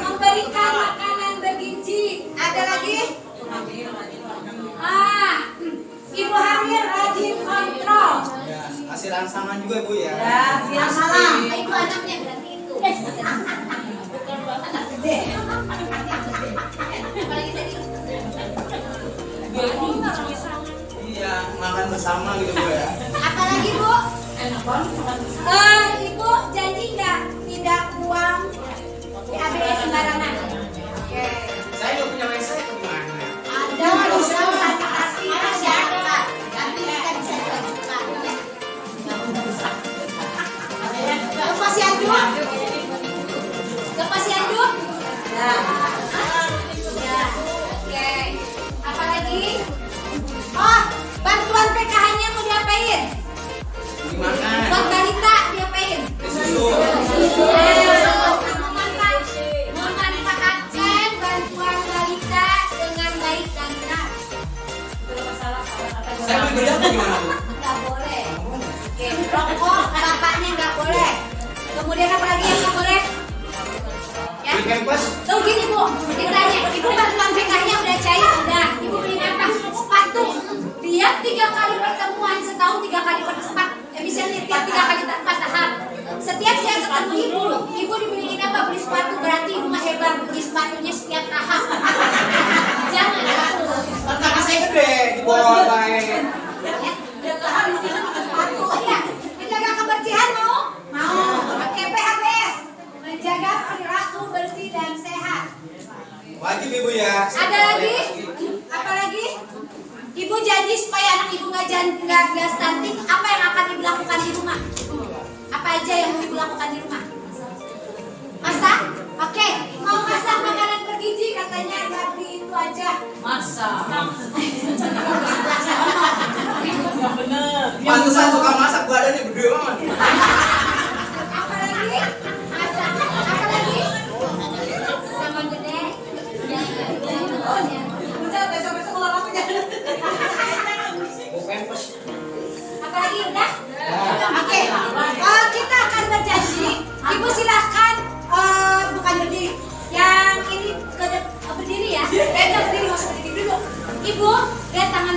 Memberikan makanan bergizi. Ada lagi? Ibu hamil rajin kontrol. Ya, hasil rangsangan juga Bu ya. Ya, salah. Ibu anaknya berarti itu. Anak gede. Apalagi tadi? Iya, makan bersama gitu Bu ya. Apalagi Bu? Ibu janji nggak tidak buang ABS sembarangan? Oke. Saya nggak punya WC gimana? Ada di sanitasi masyarakat. Tapi kita bisa dilakukan. Ke posyandu? Ke posyandu? Ya. Ya. Oke. Apalagi? Oh, bantuan PKH-nya mau diapain? Gimana? Buat balita diapain? Susu. Memanfaatkan bantuan balita dengan baik dan benar. Saya beli beli apa gimana Bu? Nggak boleh. Oke, rokok bapaknya nggak boleh. Kemudian apa lagi yang nggak boleh? Ya. Beli pampers. Tuh gini Bu, ditanya, ibu bantuan PK-nya udah cair, udah. Ibu beli apa? Sepatu. Dia 3 kali pertemuan setahun, 3 kali pertemuan. Misalnya tiap 3 kali tahap. Setiap saya ketemu ibu dibeliin apa? Beli sepatu, berarti ibu mah hebat. Beli sepatunya setiap tahap. Jangan. Karena saya gede di bawah baik. Oh iya, menjaga kebersihan mau? Mau. Pakai PHBS. Menjaga perilaku bersih dan sehat. Wajib Ibu ya. Ada lagi? Apa lagi? Ibu janji supaya anak ibu nggak stunting. Apa yang akan ibu lakukan di rumah? Apa aja yang mau ibu lakukan di rumah? Masak? Oke. Mau masak makanan bergizi katanya nggak beli itu aja. Pantesan suka masak badannya gede banget. Apa lagi? Masak. Apa lagi? Sama gede. Besok-besok kalau aku jangan. Beli pampers. Apa lagi udah? Oke. Kita akan berjanji. Ibu silahkan bukan berdiri. Yang ini berdiri ya. Berdiri, maksud berdiri dulu. Ibu, lihat tangan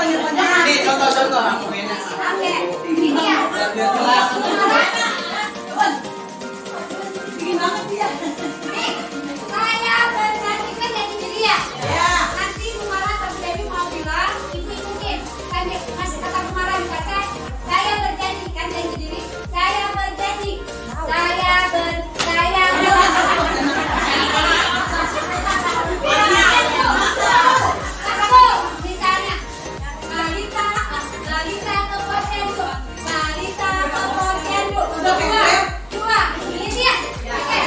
banyak-banyak. Nih contoh aku enak. Oke, ini ya. Bikin banget dia. Saya berjanji kan jadi diri ya. Nanti kemarin Mas Dewi mau bilang, ibu ikutin. Kan dia kasih kata kemarin kata, saya berjanji kan janji diri. Saya berjanji. Aku misalnya balita ke posyandu. Balita ke posyandu. Dua. Ini dia. Oke.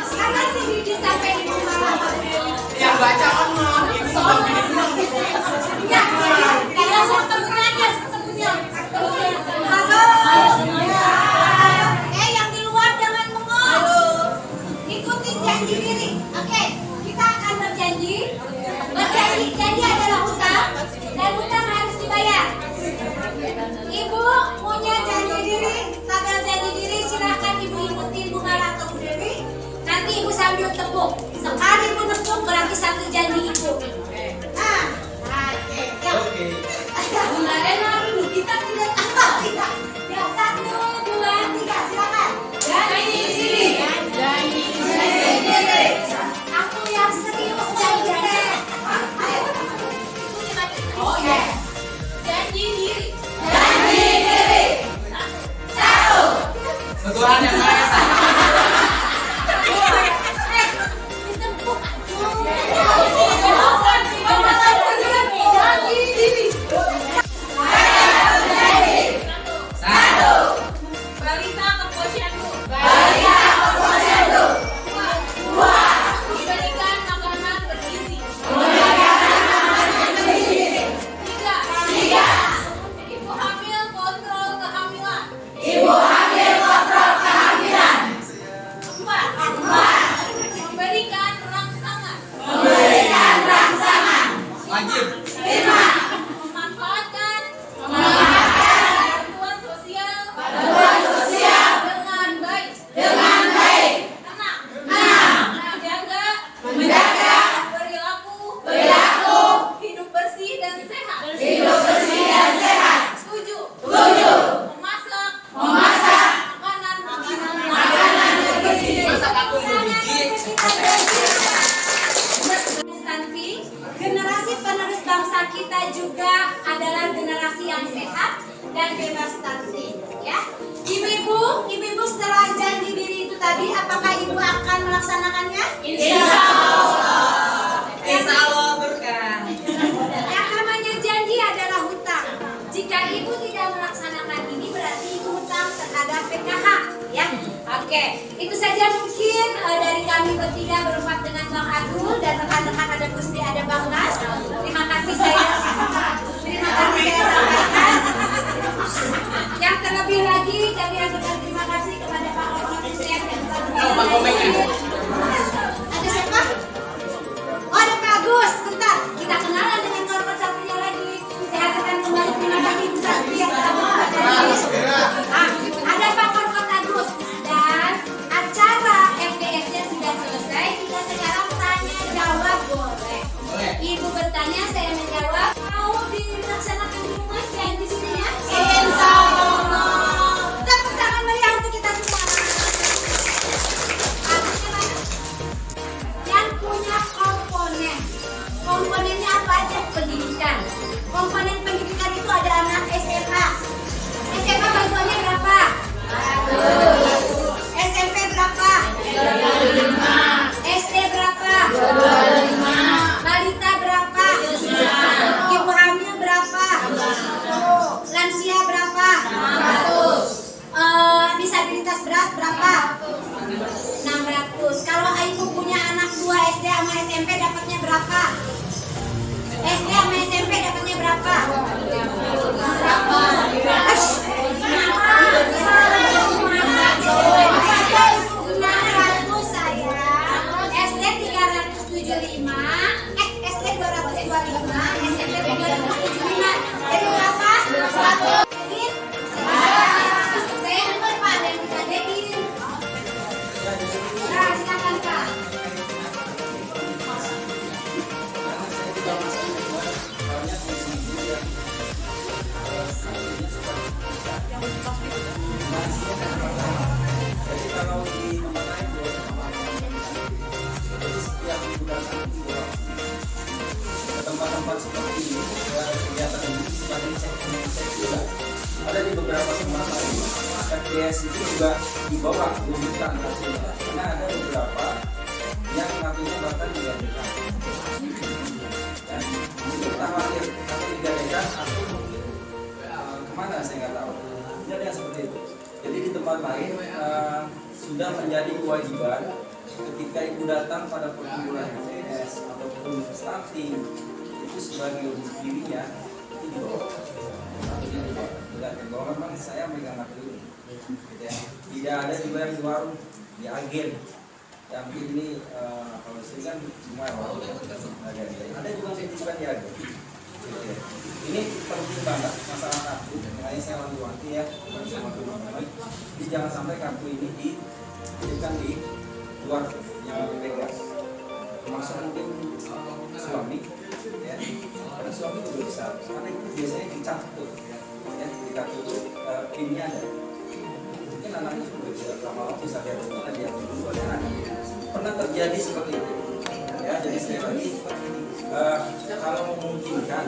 Kan nanti disampai di rumah. Yang baca Allah, ibu bukan pilih menang. Ya, kita ketemu aja ketemunya. Halo. Yang di luar jangan bengong. Ikutin janji diri. Oke, kita akan berjanji. Janji adalah hutang dan hutang harus dibayar. Ibu punya janji diri, tabel janji diri silakan ibu ikutin Bu Mara atau Bu Dewi. Nanti ibu sambil tepuk. Sekali ibu tepuk berarti satu janji ibu. Nah, ya. Oke. Kemarin hari ini kita tidak apa tidak. Ya, 1, 2, 3 silakan. Janji diri. Janji diri. Aku yang serius janji diri. Ayo. Oke. Janji diri. Janji diri. 1. Tuhan yang Maha Esa. Ditepuk. Balita ke posyandu. Diberikan makanan bergizi. 3. Ibu hamil kontrol kehamilan. 4. Memberikan rangsangan. Wajib. Memanfaatkan bantuan sosial dengan baik. Enam. Menjaga perilaku hidup bersih dan sehat. 7. Memasak makanan bergizi. Masak aku bergigi. Nanti generasi penerus bangsa kita juga adalah generasi yang sehat dan bebas stunting, ya. Ibu-ibu setelah janji diri itu tadi, apakah ibu akan melaksanakannya? Insya Allah berkah. Yang namanya janji adalah hutang. Jika ibu tidak melaksanakan ini berarti ibu hutang terhadap PKH, ya. Oke, itu saja mungkin dari kami bertiga berempat dengan Bang Agul dan rekan-rekan ada Gusti, ada Bang Nas. Terima kasih saya sampaikan. Yang terlebih lagi kami aturkan terima kasih kepada Pak Orman Hussein dan Pak Pak Komeng. Ada siapa? Oh, ada Pak Agus. Bentar, kita kenalan dengan korban satunya lagi. Saya aturkan kembali terima kasih Ibu Sakti yang telah ada Pak Korban Agus dan acara FDS sudah selesai. Kita sekarang tanya jawab boleh. Ibu bertanya, saya menjawab. Mau dilaksanakan di rumah dan di sini ya? Insya Allah. Tepuk tangan meriah untuk kita semua. Artinya mana? Yang punya komponen. Komponennya apa aja? Pendidikan. Komponen pendidikan itu ada anak SMA. SMA bantuannya berapa? SMP berapa? 5. SD berapa? 25. Balita berapa? 5. Ibu hamil berapa? 10. Lansia berapa? 100. Disabilitas berat berapa? 600. Kalau ibu punya anak 2 SD sama SMP dapatnya berapa? SD sama SMP dapatnya berapa? Berapa? 600 sayang. SD 375, SD 225, SMP 375. Jadi berapa? 100. Saya dengar Pak, ada yang dikadein. Nah, silakan Pak. datang di bawah ke tempat-tempat seperti ini, kegiatan ini sebagai cek juga. Ada di beberapa tempat lain, FPS itu juga dibawa rujukan hasilnya, karena ada beberapa yang nantinya bahkan digantikan. Dan mungkin kita khawatir atau digadaikan atau mungkin kemana saya nggak tahu. Ini ada yang seperti itu. Jadi di tempat lain sudah menjadi kewajiban ketika ibu datang pada perkumpulan FPS ataupun stunting itu sebagai urus dirinya itu dibawa. Satunya dibawa. Tidak dibawa, memang saya megang kartu ini. Gitu ya. Tidak ada juga yang di warung, di agen. Yang ini kalau saya kan semua warung ada juga yang titipkan di agen. Gitu ya. Ini penting banget masalah kartu. Makanya saya wanti-wanti ya bersama teman-teman. Jadi jangan sampai kartu ini dititipkan di luar yang dipegang. Termasuk mungkin suami, ya. Karena suami juga bisa. Karena itu biasanya dicatat, ya. Di kartu itu pinnya ada. Mungkin anaknya juga bisa lama-lama bisa lihat ada yang dulu ada anak. Pernah terjadi seperti itu. Ya, jadi sekali lagi kalau memungkinkan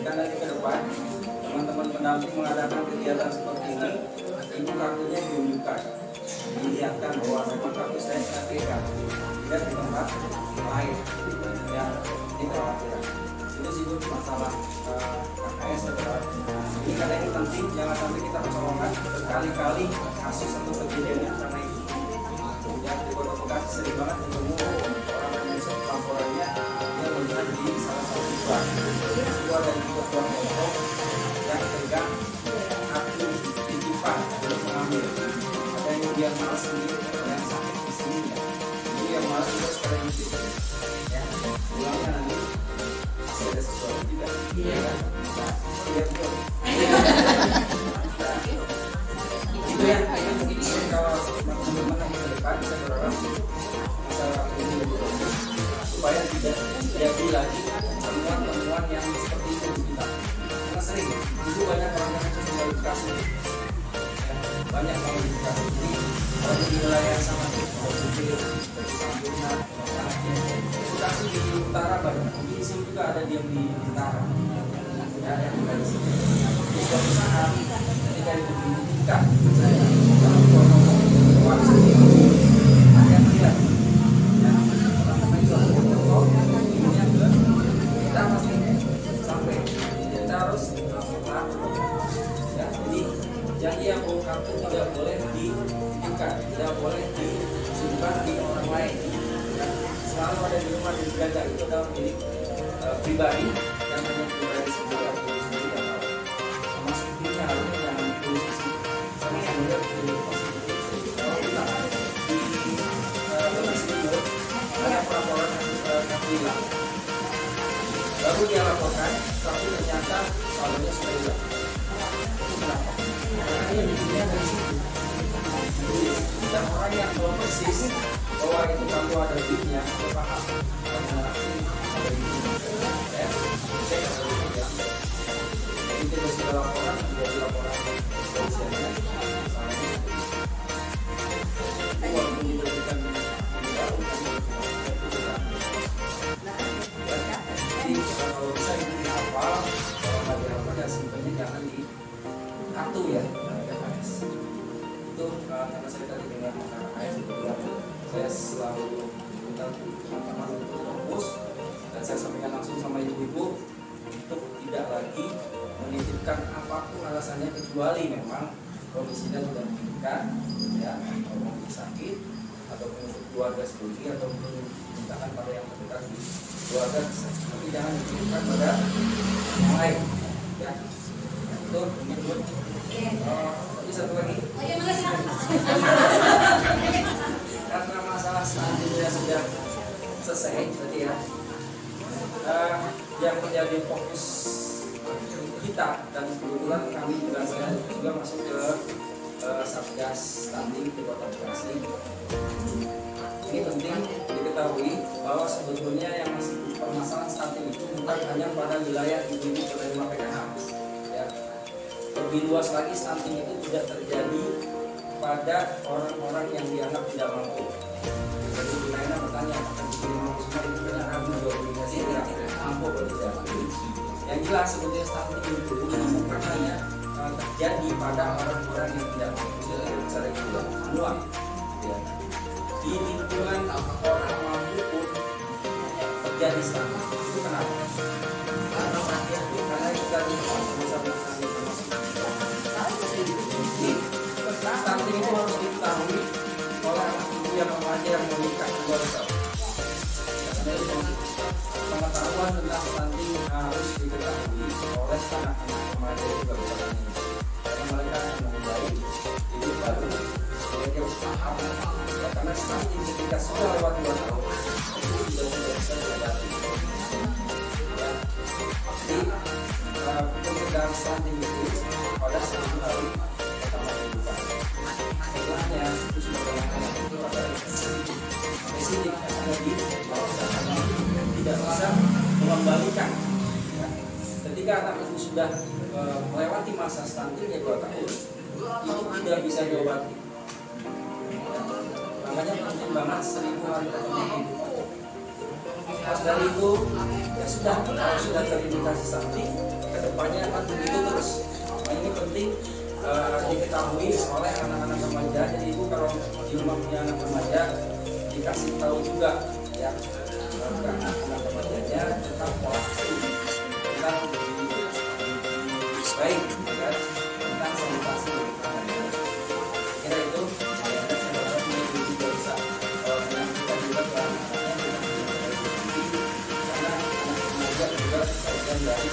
nanti ke depan teman-teman pendamping mengadakan kegiatan seperti ini, ibu kartunya diunjukkan, dilihatkan bahwa memang kartu saya pegang tidak di tempat lain. Ya, ini kekhawatiran. Itu sih bu masalah KKS adalah ini karena ini penting, jangan sampai kita kecolongan berkali-kali kasus atau kejadiannya karena itu. Ya, di Kota Bekasi sering banget ketemu orang Indonesia laporannya dia melihat di salah satu bank itu ada di ketua kelompok yang pegang kartu titipan untuk mengambil. Ada yang dia malas sendiri, ada yang sakit di sini ya. Jadi yang malas juga sekalian itu ya, ulangnya nanti masih ada sesuatu juga. Iya kan? Iya betul. Itu ya, mungkin kalau teman-teman yang ke depan bisa berharap masalah ini supaya tidak terjadi lagi temuan-temuan yang seperti itu di kita. Karena sering dulu banyak orang yang mengklarifikasi, ya, banyak mengklarifikasi. Jadi kalau di wilayah sama kalau supir, Sampurna, Bekasi di utara banyak. Di sini juga ada yang di utara. Ya, yang ada di sini. Di suatu saat ketika itu dibuktikan, saya dalam uang sendiri ada yang melihat. Ya, teman-teman juga foto ininya ke kita pasti sampai kita harus lakukan. Ya, jadi yang dia bawa kartu tidak boleh dititipkan, tidak boleh disimpan di orang lain. Ya, selalu ada di rumah dijaga, itu adalah milik pribadi yang hanya pribadi sendiri atau sendiri yang tahu. Termasuk dirinya harusnya jangan posisi sama yang melihat di posisi. Kalau kita di Bekasi Timur ada pelaporan kartu hilang, baru dia laporkan, tapi ternyata saldonya sudah hilang. Itu kenapa? Karena dia bikinnya dari situ. Dan orang yang tahu persis bahwa itu kartu ada duitnya, dia paham. Ada duitnya. Ya, saya kasih ya. Jadi kita sudah laporan, menjadi laporan polisiannya. Walaupun diberikan jadi kalau bisa ini hafal, kalau nggak dihafal ya simpannya jangan di kartu ya, KKS. Itu karena saya tadi dengar KKS itu saya selalu minta teman-teman untuk fokus dan saya sampaikan langsung sama ibu-ibu untuk tidak lagi menitipkan apapun alasannya kecuali memang kondisinya sudah memungkinkan ya, atau mungkin sakit ataupun untuk keluarga sendiri ataupun mintakan pada yang terdekat di keluarga bisa, tapi jangan dititipkan pada yang lain ya. Itu begitu. Tapi satu lagi karena masalah selanjutnya sudah selesai berarti ya, yang menjadi fokus kita dan kebetulan kami juga saya juga masuk ke Satgas Stunting di Kota Bekasi. Ini penting diketahui bahwa sebetulnya yang masih permasalahan stunting itu bukan hanya pada wilayah ibu-ibu penerima PKH. Ya. Lebih luas lagi stunting itu tidak terjadi pada orang-orang yang dianggap tidak mampu. Jadi lainnya bertanya apakah tidak mampu semua itu kepada orang-orang yang tidak mampu secara individual. Ya. Di lingkungan orang mampu pun terjadi sama. Itu kenapa? Karena kita sama-sama stunting itu harus diketahui oleh anak ibu yang remaja yang menikah kedua besar. Pengetahuan tentang stunting harus diketahui oleh anak-anak remaja juga besar ini, karena mereka akan memulai hidup baru. Mereka harus paham karena stunting ketika sudah lewat 2 tahun itu sudah tidak bisa dihadapi. Jadi pencegahan stunting itu pada saat hari pertama kehidupan. Setelahnya itu sudah anak-anak itu ada spesifik yang ada di bawah sana tidak bisa mengembalikan. Ya. Ketika anak itu sudah melewati masa stunting 2 tahun, itu tidak bisa diobati. Ya. Makanya penting banget 1000 hari pertama kehidupan. Pas dari itu ya sudah, kalau sudah terindikasi stunting, kedepannya akan begitu terus. Nah, ini penting diketahui oleh anak-anak remaja. Jadi ibu kalau di rumah punya anak remaja dikasih tahu juga ya ke anak-anak remajanya tentang pola asuh, tentang baik, ya, tentang sanitasi. Kira itu saya harap ini juga bisa menyampaikan juga ke anak-anaknya karena anak remaja juga bagian dari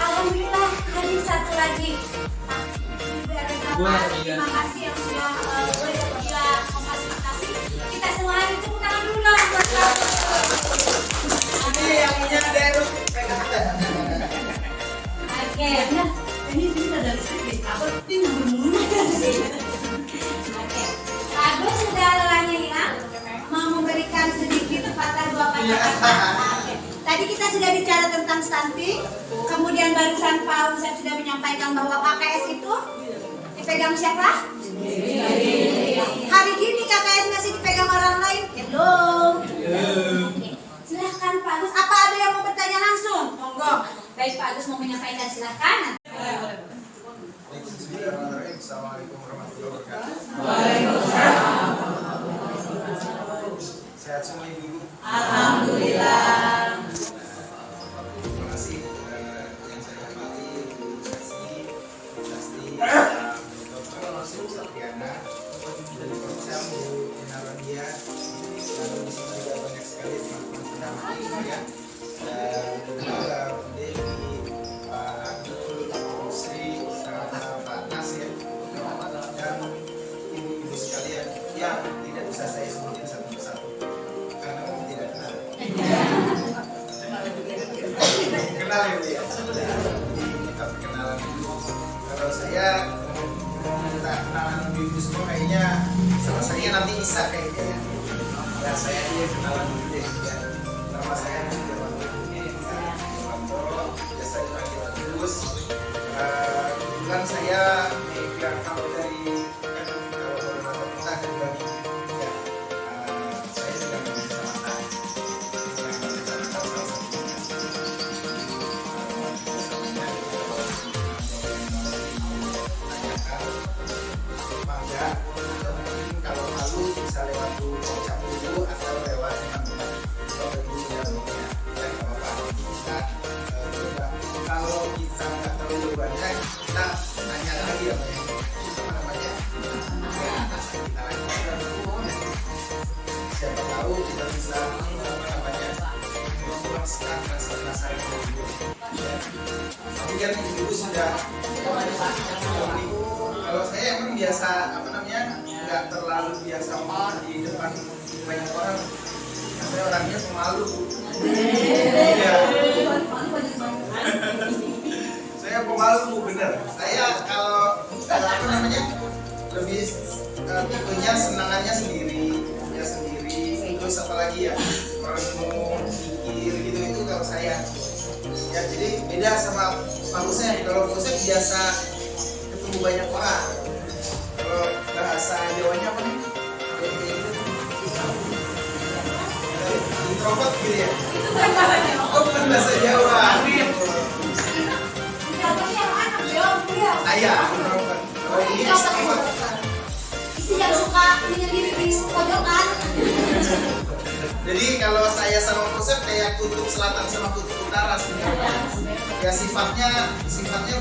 Alhamdulillah, hadir satu lagi. Terima kasih yang sudah memfasilitasi. Kita semua tepuk tangan dulu dong. Ini yang punya Deruk. Oke, nah, ini bisa dari sini. Aku tim Oke, Agus sudah lelahnya hilang. Mau memberikan sedikit patah 2 patah kata. Oke. Tadi kita sudah bicara tentang stunting. Kemudian barusan Pak Usep sudah menyampaikan bahwa KKS itu dipegang siapa? Hari gini KKS masih dipegang orang lain? Ya belum. Oke. Silahkan Pak Agus. Apa ada yang mau bertanya langsung? Monggo. Baik, Pak Agus mau menyampaikan, silahkan. Assalamualaikum warahmatullahi wabarakatuh. Waalaikumsalam. Sehat semua ibu-ibu? Alhamdulillah. Terima kasih yang saya hormati Bu Sasti, Dr. Satriana, dari Program Bu Inarodia, dan di sini juga banyak sekali teman-teman pendamping ya. Dan juga Bu Dewi, Pak Abdul, Bu Sri, sama Pak Nasir, dan ibu-ibu sekalian yang tidak bisa saya sebutin satu persatu karena tidak kenal. Kenal ya Bu ya? Kita perkenalan dulu. Kalau saya minta kenalan ibu semua kayaknya sama saya nanti bisa kayaknya ya. Ya saya dia kenalan dulu deh ya. Nama saya Dewanto, biasa dipanggil Agus. Kebetulan saya di pihak kamu dari Koordinator Kita dan Bagi ya. Saya sedang bersama maka mungkin kalau malu bisa lewat dulu cak dulu atau lewat teman-teman kalau ibu jawabannya ya nggak apa-apa. Kita coba kalau kita nggak tahu jawabannya kita tanya lagi ya Pak ya. Apa namanya? Ya, kita lagi siapa tahu kita bisa apa namanya memuaskan rasa-rasa ibu. Tapi kan ibu sudah kalau saya emang biasa apa namanya nggak terlalu biasa ngomong di depan banyak orang. Saya orangnya pemalu. Iya. Saya pemalu bener. Saya kalau apa namanya lebih tipenya senangannya sendiri, ya sendiri. Terus apa lagi ya merenung, mikir gitu itu kalau saya. Ya jadi beda sama Pak Usep. Kalau Pak Usep biasa ketemu banyak orang. Kalau bahasa Jawanya apa nih? introvert gitu ya. Itu kan bahasanya. Oh, bukan bahasa Jawa. Iya, introvert. Kalau ini extrovert. Istri yang suka menyendiri di pojokan. Jadi kalau saya sama konsep kayak kutub selatan sama kutub utara sebenarnya. Ya sifatnya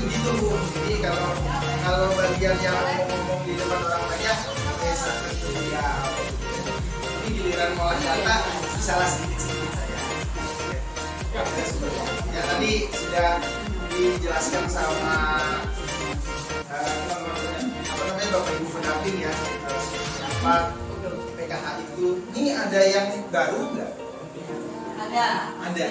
begitu Bu. Jadi kalau bagian yang ngomong di depan orang banyak, kayak seperti ya. Ini giliran ngolah data salah sedikit saja. Ya tadi sudah dijelaskan sama apa namanya Bapak Ibu pendamping ya. Apa PKH itu? Ini ada yang baru nggak? Ada.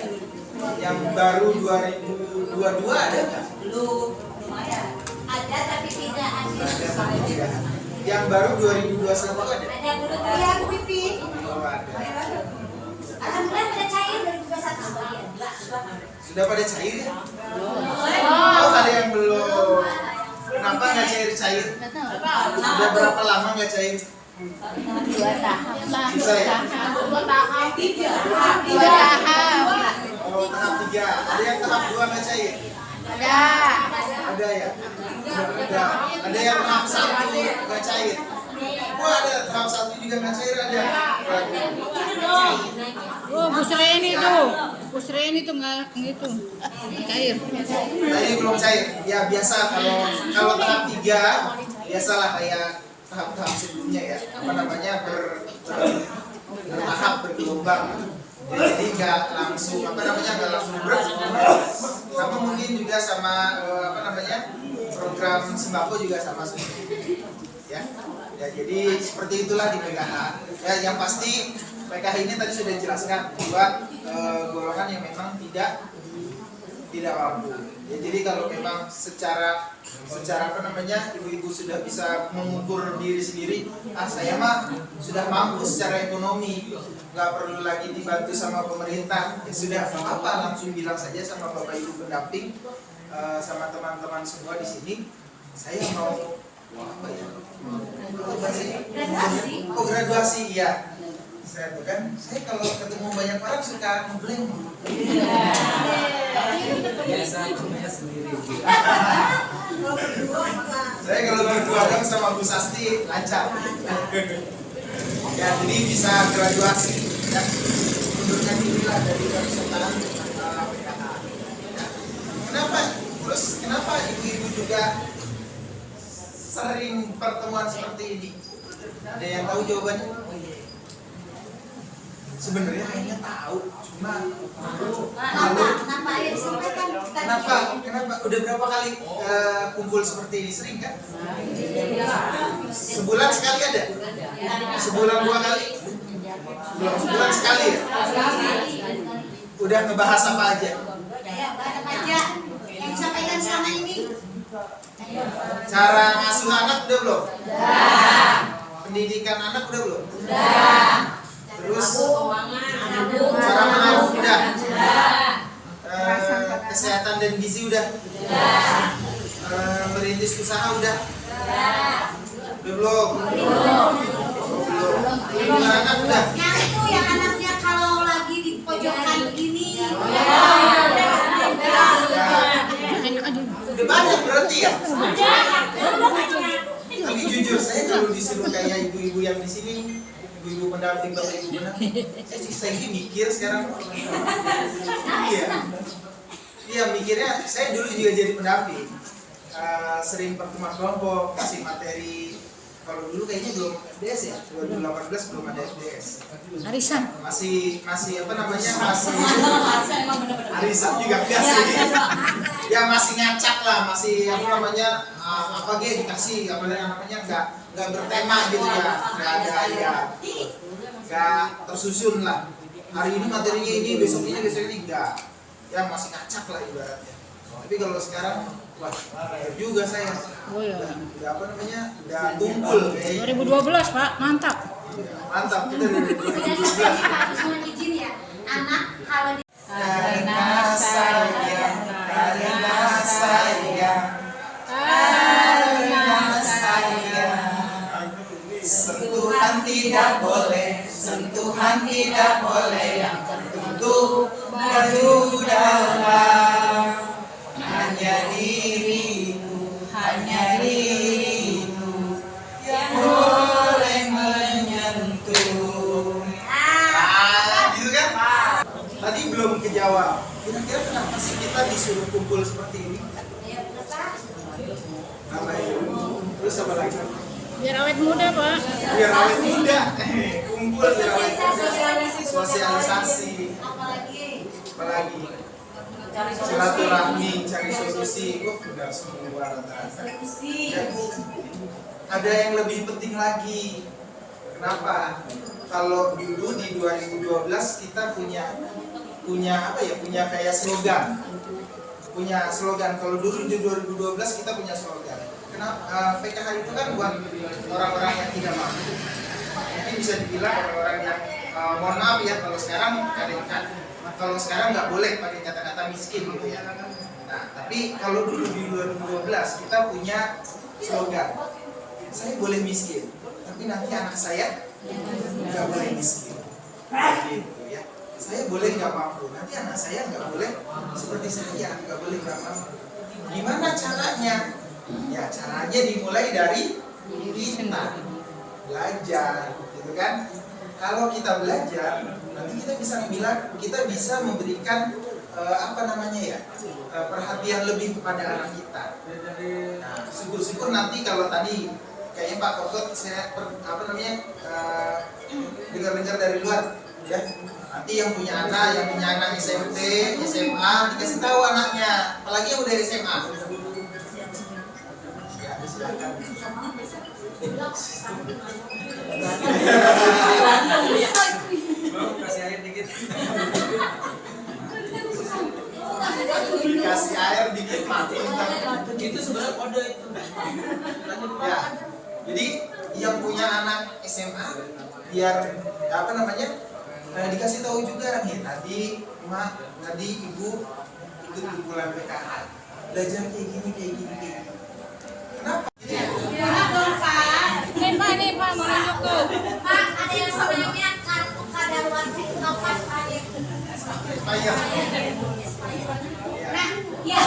Yang baru 2022 ada nggak? Lumayan. Ada tapi tidak ada. Ada. Yang baru 2021 ada? Ada dulu ya Bu Pipi. Oh, ada. Alhamdulillah pada cair dari 21 sebagian. Sudah pada cair ya? Oh, ada yang belum. Kenapa nggak cair-cair? Sudah berapa lama nggak cair? 2 tahap lah. Bisa ya? 2 tahap. 3 Oh, tahap 3. Ada yang tahap 2 nggak cair? Ada. Ada ya? Ada. Ada yang tahap 1 nggak cair? Wah, ada tahap 1 juga nggak cair ada. Oh, Busreni tuh. Busreni tuh nggak gitu. Cair. Tadi belum cair. Ya biasa kalau tahap 3 biasalah kayak tahap-tahap sebelumnya ya. Apa namanya bertahap bergelombang. Jadi nggak langsung nggak langsung berat. Sama mungkin juga sama program sembako juga sama seperti itu. Ya. Ya jadi seperti itulah di PKH. Ya yang pasti PKH ini tadi sudah dijelaskan buat golongan yang memang tidak mampu. Ya, jadi kalau memang secara ibu-ibu sudah bisa mengukur diri sendiri, saya mah sudah mampu secara ekonomi, nggak perlu lagi dibantu sama pemerintah. Ya sudah, apa langsung bilang saja sama Bapak Ibu pendamping, sama teman-teman semua di sini, saya mau apa ya? Graduasi, ya. Saya tuh kan, saya kalau ketemu banyak orang suka ngeblank. Biasa punya sendiri. Saya kalau berdua dong sama Bu Sasti lancar. Ya jadi bisa graduasi ya. Mundurkan dirilah dari kepesertaan PKH. Ya. Kenapa ibu-ibu juga sering pertemuan seperti ini? Ada yang tahu jawabannya? Sebenarnya kayaknya tahu, cuma Kenapa yang disampaikan tadi? Kenapa? Udah berapa kali kumpul seperti ini? Sering kan? Sebulan sekali ada? Sebulan 2 kali? Belum, sebulan sekali ya? Udah ngebahas apa aja? Ya, apa aja yang disampaikan selama ini? Cara ngasuh anak udah belum? Udah. Pendidikan anak udah belum? Udah. Terus cara menabung udah? Kesehatan dan gizi udah? Merintis usaha udah? Udah belum? Belum. Anak udah? Yang itu yang anaknya kalau lagi di pojokan begini. Udah banyak berarti ya? Tapi jujur saya kalau disuruh kayak ibu-ibu yang di sini, ibu-ibu pendamping Bapak Ibu pendamping, saya ini mikir sekarang. Iya mikirnya. Saya dulu juga jadi pendamping, sering pertemuan kelompok, kasih materi. Kalau dulu kayaknya belum FDS ya, 2018 belum ada FDS. Arisan. Masih apa namanya arisan juga enggak sih. Ya masih ngacak lah, masih apa namanya apa gitu dikasih apa namanya nggak bertema gitu ya, nggak ada ya, nggak tersusun lah. Hari ini materinya ini, besok ini enggak. Ya masih ngacak lah ibaratnya. Tapi kalau sekarang wah juga saya. Oh ya. Udah apa namanya? Udah kumpul kayaknya. 2012 Pak, mantap. Mantap kita dari 2012. Harus mohon izin ya, anak kalau di Karena sayang, sentuhan tidak boleh, yang untuk baju dalam. Hanya dirimu yang boleh menyentuh. Gitu kan? Tadi belum kejawab. Kira-kira kenapa sih kita disuruh kumpul seperti ini? Apa ya? Terus apa lagi? Biar awet muda, Pak. Biar awet muda. Kumpul biar awet muda. Sosialisasi. Apalagi? Silaturahmi, cari solusi. Udah semua rata-rata. Ada yang lebih penting lagi. Kenapa? Kalau dulu di 2012 kita punya apa ya? Punya kayak slogan. Punya slogan. Kalau dulu di 2012 kita punya slogan. Kenapa? PKH itu kan buat orang-orang yang tidak mampu. Mungkin bisa dibilang orang-orang yang mohon maaf ya kalau sekarang nggak boleh pakai kata-kata miskin gitu ya. Nah, tapi kalau dulu di 2012 kita punya slogan. Saya boleh miskin, tapi nanti anak saya nggak boleh miskin. Gitu ya. Saya boleh nggak mampu, nanti anak saya nggak boleh seperti saya, nggak boleh nggak mampu. Gimana caranya? Ya caranya dimulai dari kita belajar, gitu kan? Kalau kita belajar, nanti kita bisa memberikan perhatian lebih kepada anak kita. Nah, syukur-syukur nanti kalau tadi kayaknya Pak Kokot saya dengar-dengar dari luar ya. Nanti yang punya anak SMP, SMA dikasih tahu anaknya, apalagi yang udah SMA. Ya, silakan. Kasih air dikit. Dikasih air dikit mati. Itu sebenarnya kode itu. Ya, jadi yang punya anak SMA biar dikasih tahu juga nih tadi ibu ikut kumpulan PKH belajar kayak gini. Kenapa? Nih Pak, mau nunjuk tuh. Pak, ada yang namanya kartu kadaluarsa Nopas Pak. Ayah. Nah, ya,